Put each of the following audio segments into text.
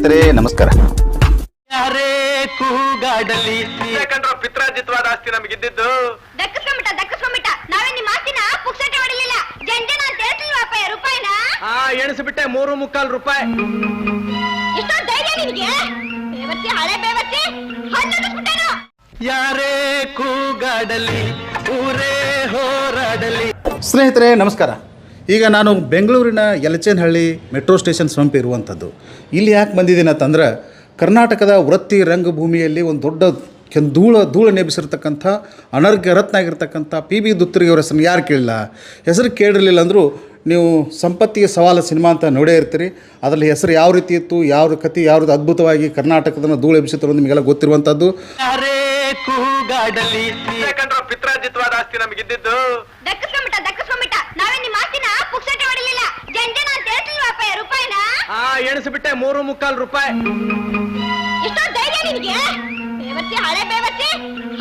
ಸ್ನೇಹಿತರೆ ನಮಸ್ಕಾರ. ಯಾರೇ ಕೂಗಾಡಲಿ ಕಂಡ್ರ ಪಿತ್ರಾಜಿತ್ವಾದ ಆಸ್ತಿ ನಮಗಿದ್ದಿದ್ದು ದಕ್ಕಸ್ಕೊಂಬಿಟ್ಟ ನಾವೇ ನಿಮ್ಮ ಆಸ್ತಿನ ಪುಕ್ಸಟ್ಟೆ ಹೊಡಿಲಿಲ್ಲ ಜಂಜನ ಅಂತ ಹೇಳ್ತಿಲ್ವಾಪ ರೂಪಾಯಿನ ಎಣಿಸ್ಬಿಟ್ಟೆ 3.25 ರೂಪಾಯಿ. ಇಷ್ಟೋ ಧೈರ್ಯ ನಿನಗೆ ಬೇವತ್ತಿ ಹಳೆ ಬೇವತ್ತಿ ಹನ್ನೊಂದು ಯಾರೇ ಕೂಗಾಡಲಿ ಊರೇ ಹೋರಾಡಲಿ. ಸ್ನೇಹಿತರೆ ನಮಸ್ಕಾರ. ಈಗ ನಾನು ಬೆಂಗಳೂರಿನ ಯಲಚೇನಹಳ್ಳಿ ಮೆಟ್ರೋ ಸ್ಟೇಷನ್ ಸಮೀಪ ಇರುವಂಥದ್ದು. ಇಲ್ಲಿ ಯಾಕೆ ಬಂದಿದ್ದೀನಿ ಅಂತಂದ್ರೆ ಕರ್ನಾಟಕದ ವೃತ್ತಿ ರಂಗಭೂಮಿಯಲ್ಲಿ ಒಂದು ದೊಡ್ಡ ಧೂಳು ನೆಬಿಸಿರ್ತಕ್ಕಂಥ ಅನರ್ಘ್ಯ ರತ್ನ ಆಗಿರ್ತಕ್ಕಂಥ PB ದುತ್ತರಿಗೆ ಅವರ ಹೆಸರು ಯಾರು ಕೇಳಿಲ್ಲ. ಹೆಸರು ಕೇಳಿರಲಿಲ್ಲ ಅಂದರೂ ನೀವು ಸಂಪತ್ತಿಗೆ ಸವಾಲು ಸಿನಿಮಾ ಅಂತ ನೋಡೇ ಇರ್ತೀರಿ. ಅದರಲ್ಲಿ ಹೆಸರು ಯಾವ ರೀತಿ ಇತ್ತು, ಯಾವ ಕತೆ ಯಾವ ಅದ್ಭುತವಾಗಿ ಕರ್ನಾಟಕದನ್ನು ಧೂಳು ಎಬ್ಬಿಸುತ್ತಿರೋದು ನಿಮಗೆಲ್ಲ ಗೊತ್ತಿರುವಂಥದ್ದು. ಯಾರೇ ಕೂಗಾಡಲಿ ಕಂಡ್ರ ಪಿತ್ರಾಜಿತ್ವಾದ ಆಸ್ತಿ ನಮಗಿದ್ದಿದ್ದು ದಕ್ಕಸ್ಕೊಂಬಿಟ್ಟ ನಾವೇ ನಿಮ್ಮ ಆಸ್ತಿನ ಪುಕ್ಸಟ್ಟೆ ಹೊಡಿಲಿಲ್ಲ ಜಂಜನ ಅಂತ ಹೇಳ್ತಿಲ್ವಾಪ ರೂಪಾಯಿನ ಎಣಿಸ್ಬಿಟ್ಟೆ 3.25 ರೂಪಾಯಿ. ಇಷ್ಟೋ ಧೈರ್ಯ ನಿನಗೆ ಬೇವತ್ತಿ ಹಳೆ ಬೇವತ್ತಿ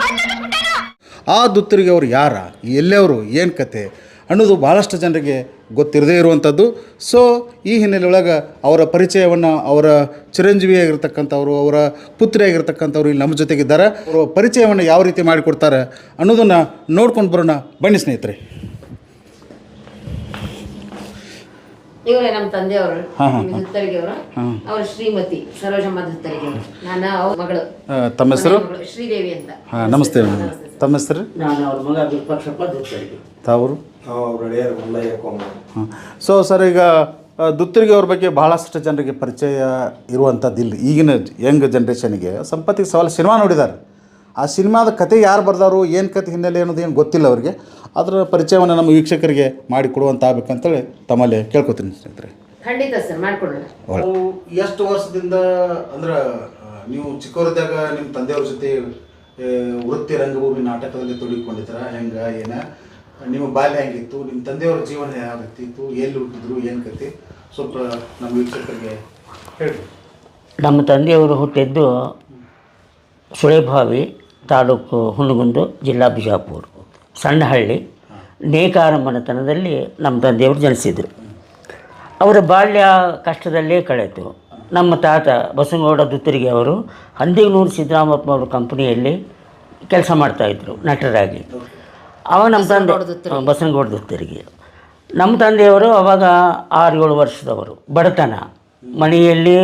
ಹನ್ನೊಂದು ಆ ದುತ್ತರಿಗೆ ಅವರು ಯಾರ, ಎಲ್ಲೆವರು, ಏನು ಕತೆ ಅನ್ನೋದು ಭಾಳಷ್ಟು ಜನರಿಗೆ ಗೊತ್ತಿರದೇ ಇರುವಂಥದ್ದು. ಸೊ ಈ ಹಿನ್ನೆಲೆಯೊಳಗೆ ಅವರ ಪರಿಚಯವನ್ನು ಅವರ ಚಿರಂಜೀವಿಯಾಗಿರ್ತಕ್ಕಂಥವ್ರು, ಅವರ ಪುತ್ರಿಯಾಗಿರ್ತಕ್ಕಂಥವ್ರು ಇಲ್ಲಿ ನಮ್ಮ ಜೊತೆಗಿದ್ದಾರೆ. ಅವರ ಪರಿಚಯವನ್ನು ಯಾವ ರೀತಿ ಮಾಡಿಕೊಡ್ತಾರೆ ಅನ್ನೋದನ್ನು ನೋಡ್ಕೊಂಡು ಬರೋಣ ಬನ್ನಿ ಸ್ನೇಹಿತರೆ. ಇವರೇ ನಮ್ಮ ತಂದೆಯವರು ದುತ್ತರಿಗೆ ಅವರು. ಅವರು ಶ್ರೀಮತಿ ಸರೋಜಮ್ಮ ದುತ್ತರಿಗೆ ಅವರು. ನಾನು ಅವ್ರ ಮಗಳು. ತಮ್ಮ ಹೆಸರು ಶ್ರೀದೇವಿ ಅಂತ. ನಮಸ್ತೆ. ತಮ್ಮ ಹೆಸರು? ನಾನು ಅವ್ರ ಮಗ ವಿರೂಪಾಕ್ಷಪ್ಪ ದುತ್ತರಿಗೆ. ತಾವರು? ಹಾಂ. ಸೊ ಸರ್, ಈಗ ದುತ್ತರಿಗೆ ಅವ್ರ ಬಗ್ಗೆ ಭಾಳಷ್ಟು ಜನರಿಗೆ ಪರಿಚಯ ಇರುವಂಥದ್ದಿಲ್ಲ. ಈಗಿನ ಯಂಗ್ ಜನ್ರೇಷನ್ಗೆ ಸಂಪತ್ತಿಗೆ ಸವಾಲು ಸಿನಿಮಾ ನೋಡಿದ್ದಾರೆ. ಆ ಸಿನಿಮಾದ ಕತೆ ಯಾರು ಬರ್ದಾರು, ಏನು ಕತೆ ಹಿನ್ನೆಲೆ ಅನ್ನೋದು ಏನು ಗೊತ್ತಿಲ್ಲ ಅವರಿಗೆ. ಅದರ ಪರಿಚಯವನ್ನು ನಮ್ಮ ವೀಕ್ಷಕರಿಗೆ ಮಾಡಿಕೊಡುವಂತ ಆಗ್ಬೇಕಂತೇಳಿ ತಮ್ಮಲ್ಲಿ ಕೇಳ್ಕೊತೀನಿ ಸ್ನೇಹಿತರೆ. ಖಂಡಿತ ಸರ್, ಮಾಡಿಕೊಡೋಣ. ಎಷ್ಟು ವರ್ಷದಿಂದ ಅಂದ್ರೆ ನೀವು ಚಿಕ್ಕವರಿದ್ದಾಗ ನಿಮ್ಮ ತಂದೆಯವ್ರ ಜೊತೆ ವೃತ್ತಿ ರಂಗಭೂಮಿ ನಾಟಕದಲ್ಲಿ ತೊಡಗಿಕೊಂಡಿದ್ರ, ಹೆಂಗ ಏನ ನಿಮ್ಮ ಬಾಲ್ಯ ಹೆಂಗಿತ್ತು, ನಿಮ್ಮ ತಂದೆಯವ್ರ ಜೀವನ ಯಾವ ರೀತಿ ಇತ್ತು, ಎಲ್ಲಿ ಹುಟ್ಟಿದ್ರು, ಏನು ಕತೆ ಸ್ವಲ್ಪ ನಮ್ಮ ವೀಕ್ಷಕರಿಗೆ ಹೇಳಿ. ನಮ್ಮ ತಂದೆಯವರು ಹುಟ್ಟಿದ್ದು ಸುಳೆಭಾವಿ ತಾಲೂಕು ಹುನಗುಂದ, ಜಿಲ್ಲಾ ಬಿಜಾಪುರ, ಸಣ್ಣಹಳ್ಳಿ ನೇಕಾರ ಮನೆತನದಲ್ಲಿ ನಮ್ಮ ತಂದೆಯವರು ಜನಿಸಿದರು. ಅವರ ಬಾಲ್ಯ ಕಷ್ಟದಲ್ಲೇ ಕಳೆಯಿತು. ನಮ್ಮ ತಾತ ಬಸನಗೌಡ ದುತ್ತರಿಗೆ ಅವರು ಹಂದಿಗನೂರು ಸಿದ್ದರಾಮಪ್ಪನವ್ರ ಕಂಪ್ನಿಯಲ್ಲಿ ಕೆಲಸ ಮಾಡ್ತಾಯಿದ್ರು ನಟರಾಗಿ. ಅವಾಗ ನಮ್ಮ ತಂದೆ ಬಸನಗೌಡ ದುತ್ತರಿಗೆ, ನಮ್ಮ ತಂದೆಯವರು ಅವಾಗ 6-7 ವರ್ಷದವರು. ಬಡತನ, ಮನೆಯಲ್ಲಿ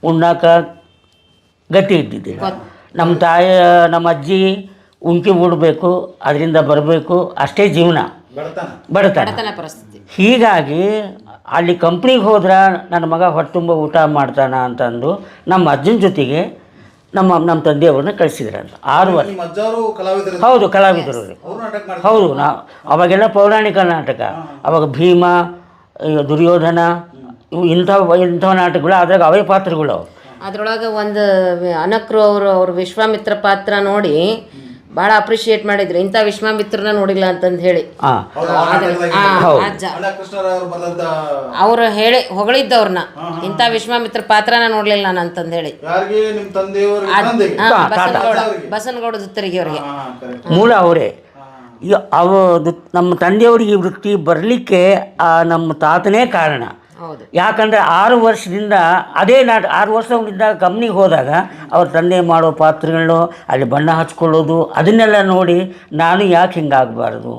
ಉಣ್ಣಾಕ ಗತಿ ಇದ್ದಿದ್ದಿಲ್ಲ. ನಮ್ಮ ತಾಯಿ ನಮ್ಮ ಅಜ್ಜಿ ಉಂಕಿ ಉಡಬೇಕು, ಅದರಿಂದ ಬರಬೇಕು, ಅಷ್ಟೇ ಜೀವನ, ಬಡತನ ಪರಿಸ್ಥಿತಿ. ಹೀಗಾಗಿ ಅಲ್ಲಿ ಕಂಪ್ನಿಗೆ ಹೋದ್ರೆ ನನ್ನ ಮಗ ಹೊಟ್ಟೆ ತುಂಬ ಊಟ ಮಾಡ್ತಾನ ಅಂತಂದು ನಮ್ಮ ಅಜ್ಜನ ಜೊತೆಗೆ ನಮ್ಮ ತಂದೆಯವ್ರನ್ನ ಕಳಿಸಿದ್ರಂತ. 6 ವರ್ಷ. ಹೌದು, ಕಲಾವಿದರು. ಹೌದು, ಅವಾಗೆಲ್ಲ ಪೌರಾಣಿಕ ನಾಟಕ. ಅವಾಗ ಭೀಮ, ದುರ್ಯೋಧನ, ಇವು ಇಂಥ ನಾಟಕಗಳು, ಅದ್ರಾಗ ಅವೇ ಪಾತ್ರಗಳು. ಅವು ಅದ್ರೊಳಗೆ ಒಂದು ಅನಕ್ರು ಅವ್ರ ವಿಶ್ವಾಮಿತ್ರ ಪಾತ್ರ ನೋಡಿ ಭಾಳ ಅಪ್ರಿಷಿಯೇಟ್ ಮಾಡಿದ್ರು. ಇಂಥ ವಿಶ್ವಾಮಿತ್ರನ ನೋಡಿಲ್ಲ ಅಂತಂದು ಹೇಳಿ ಅಜ್ಜ ಅವರು ಹೇಳಿ ಹೊಗಳಿದ್ದವ್ರನ್ನ, ಇಂಥ ವಿಶ್ವಾಮಿತ್ರ ಪಾತ್ರನ ನೋಡ್ಲಿಲ್ಲ ನಾನು ಅಂತಂದು ಹೇಳಿ. ಬಸನಗೌಡ ದುತ್ತರಿಗೆ ಅವರಿಗೆ ಮೂಲ ಅವರೇ. ನಮ್ಮ ತಂದೆಯವರಿಗೆ ಈ ವೃತ್ತಿ ಬರಲಿಕ್ಕೆ ನಮ್ಮ ತಾತನೇ ಕಾರಣ. ಯಾಕಂದರೆ 6 ವರ್ಷದಿಂದ ಅದೇ 6 ವರ್ಷದಿಂದ ಕಂಪ್ನಿಗೆ ಹೋದಾಗ ಅವ್ರ ತಂದೆ ಮಾಡೋ ಪಾತ್ರಗಳು, ಅಲ್ಲಿ ಬಣ್ಣ ಹಚ್ಕೊಳ್ಳೋದು, ಅದನ್ನೆಲ್ಲ ನೋಡಿ ನಾನು ಯಾಕೆ ಹಿಂಗಾಗಬಾರ್ದು,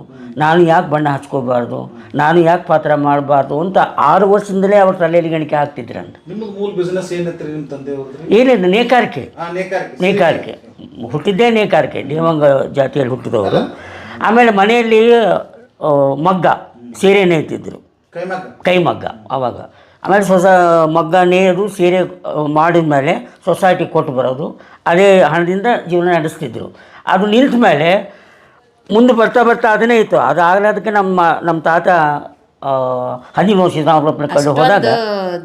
ನಾನು ಯಾಕೆ ಬಣ್ಣ ಹಚ್ಕೋಬಾರ್ದು, ನಾನು ಯಾಕೆ ಪಾತ್ರ ಮಾಡಬಾರ್ದು ಅಂತ 6 ವರ್ಷದಿಂದಲೇ ಅವ್ರ ತಲೆಯಲ್ಲಿ ಗಣಿಕೆ ಹಾಕ್ತಿದ್ರಂತ. ಏನಿದೆ, ನೇಕಾರಿಕೆ. ಹುಟ್ಟಿದ್ದೇ ನೇಕಾರಿಕೆ, ದೇವಂಗ ಜಾತಿಯಲ್ಲಿ ಹುಟ್ಟಿದವರು. ಆಮೇಲೆ ಮನೆಯಲ್ಲಿ ಮಗ್ಗ, ಸೀರೆ ನೇಯ್ತಿದ್ರು, ಕೈಮಗ್ಗ ಅವಾಗ. ಆಮೇಲೆ ಮಗ್ಗ ನೇಯ್ದು ಸೀರೆ ಮಾಡಿದ ಮೇಲೆ ಸೊಸೈಟಿಗೆ ಕೊಟ್ಟು ಬರೋದು, ಅದೇ ಹಣದಿಂದ ಜೀವನ ನಡೆಸ್ತಿದ್ರು. ಅದು ನಿಂತ ಮೇಲೆ ಮುಂದೆ ಬರ್ತಾ ಅದನ್ನೇ ಇತ್ತು. ಅದು ಆಗಲಾದಕ್ಕೆ ನಮ್ಮ ತಾತ ಹದಿಮೂರು ಸಿದ್ದರಾಮಪ್ಪನ ಕಡೆ ಹೋದಾಗ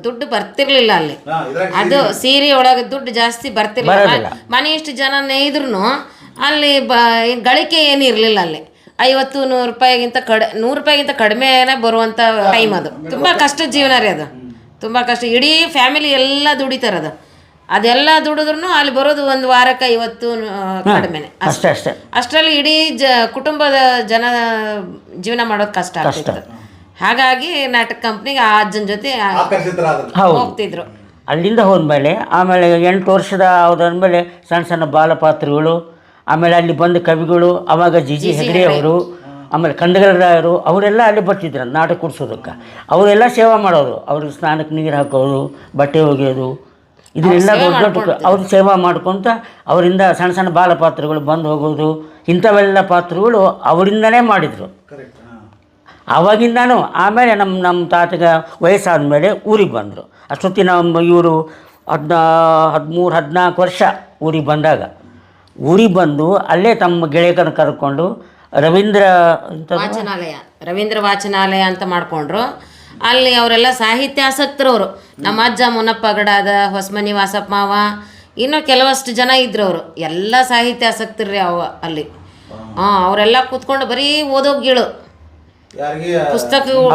ದುಡ್ಡು ಬರ್ತಿರ್ಲಿಲ್ಲ ಅಲ್ಲಿ. ಅದು ಸೀರೆ ಒಳಗೆ ದುಡ್ಡು ಜಾಸ್ತಿ ಬರ್ತಿರ್ಲಿಲ್ಲ. ಮನೆ ಇಷ್ಟು ಜನ ನೇಯ್ದ್ರು ಅಲ್ಲಿ ಗಳಿಕೆ ಏನು ಇರಲಿಲ್ಲ ಅಲ್ಲಿ. 50-100 ರೂಪಾಯಿಗಿಂತ 100 ರೂಪಾಯಿಗಿಂತ ಕಡಿಮೆನೇ ಬರುವಂಥ ಟೈಮ್ ಅದು. ತುಂಬ ಕಷ್ಟದ ಜೀವನ ರೀ ಅದು, ತುಂಬ ಕಷ್ಟ. ಇಡೀ ಫ್ಯಾಮಿಲಿ ಎಲ್ಲ ದುಡಿತಾರದು. ಅದೆಲ್ಲ ದುಡಿದ್ರೂ ಅಲ್ಲಿ ಬರೋದು ಒಂದು ವಾರಕ್ಕೆ 50 ಕಡಿಮೆನೆ ಅಷ್ಟೇ. ಅಷ್ಟರಲ್ಲಿ ಇಡೀ ಕುಟುಂಬದ ಜನ ಜೀವನ ಮಾಡೋದು ಕಷ್ಟ ಆಗ್ತಿತ್ತು. ಹಾಗಾಗಿ ನಾಟಕ ಕಂಪ್ನಿಗೆ ಆ ಅಜ್ಜನ ಜೊತೆ ಹೋಗ್ತಿದ್ರು. ಅಲ್ಲಿಂದ ಹೋದ್ಮೇಲೆ ಆಮೇಲೆ 8 ವರ್ಷದ ಹೋದಾದ್ಮೇಲೆ ಸಣ್ಣ ಸಣ್ಣ ಬಾಲಪಾತ್ರಗಳು, ಆಮೇಲೆ ಅಲ್ಲಿ ಬಂದ ಕವಿಗಳು, ಆವಾಗ ಜಿ ಹೆಗಡೆ ಅವರು, ಆಮೇಲೆ ಖಂಡಗರಾಯರು ಅವರೆಲ್ಲ ಅಲ್ಲಿ ಬರ್ತಿದ್ರು ನಾಟಕ ಕೊಡ್ಸೋದಕ್ಕೆ. ಅವರೆಲ್ಲ ಸೇವೆ ಮಾಡೋರು, ಅವ್ರಿಗೆ ಸ್ನಾನಕ್ಕೆ ನೀರು ಹಾಕೋದು, ಬಟ್ಟೆ ಒಗೆಯೋದು, ಇದನ್ನೆಲ್ಲ ದೊಡ್ಡ ದೊಡ್ಡ ಅವ್ರು ಸೇವೆ ಮಾಡ್ಕೊತ ಅವರಿಂದ ಸಣ್ಣ ಸಣ್ಣ ಬಾಲಪಾತ್ರಗಳು ಬಂದು ಹೋಗೋದು, ಇಂಥವೆಲ್ಲ ಪಾತ್ರಗಳು ಅವರಿಂದನೇ ಮಾಡಿದರು ಆವಾಗಿಂದನೂ. ಆಮೇಲೆ ನಮ್ಮ ತಾತಗ ವಯಸ್ಸಾದ ಮೇಲೆ ಊರಿಗೆ ಬಂದರು. ಅಷ್ಟೊತ್ತಿಗೆ ನಮ್ಮ ಇವರು 13-14 ವರ್ಷ ಊರಿಗೆ ಬಂದಾಗ, ಊರಿಗೆ ಬಂದು ಅಲ್ಲೇ ತಮ್ಮ ಗೆಳೆಯರನ್ನು ಕರ್ಕೊಂಡು ರವೀಂದ್ರ ವಾಚನಾಲಯ ಅಂತ ಮಾಡಿಕೊಂಡ್ರು. ಅಲ್ಲಿ ಅವರೆಲ್ಲ ಸಾಹಿತ್ಯ ಆಸಕ್ತರವರು. ನಮ್ಮ ಅಜ್ಜ ಮುನಪ್ಪ ಗಡಾದ, ಹೊಸಮನಿ ವಾಸಪ್ಪ ಮಾವ, ಇನ್ನೂ ಕೆಲವಷ್ಟು ಜನ ಇದ್ರು. ಅವರು ಎಲ್ಲ ಸಾಹಿತ್ಯ ಆಸಕ್ತರ್ರಿ ಅಲ್ಲಿ. ಅವರೆಲ್ಲ ಕೂತ್ಕೊಂಡು ಬರೀ ಓದೋಗಿಳು ಪುಸ್ತಕಗಳು.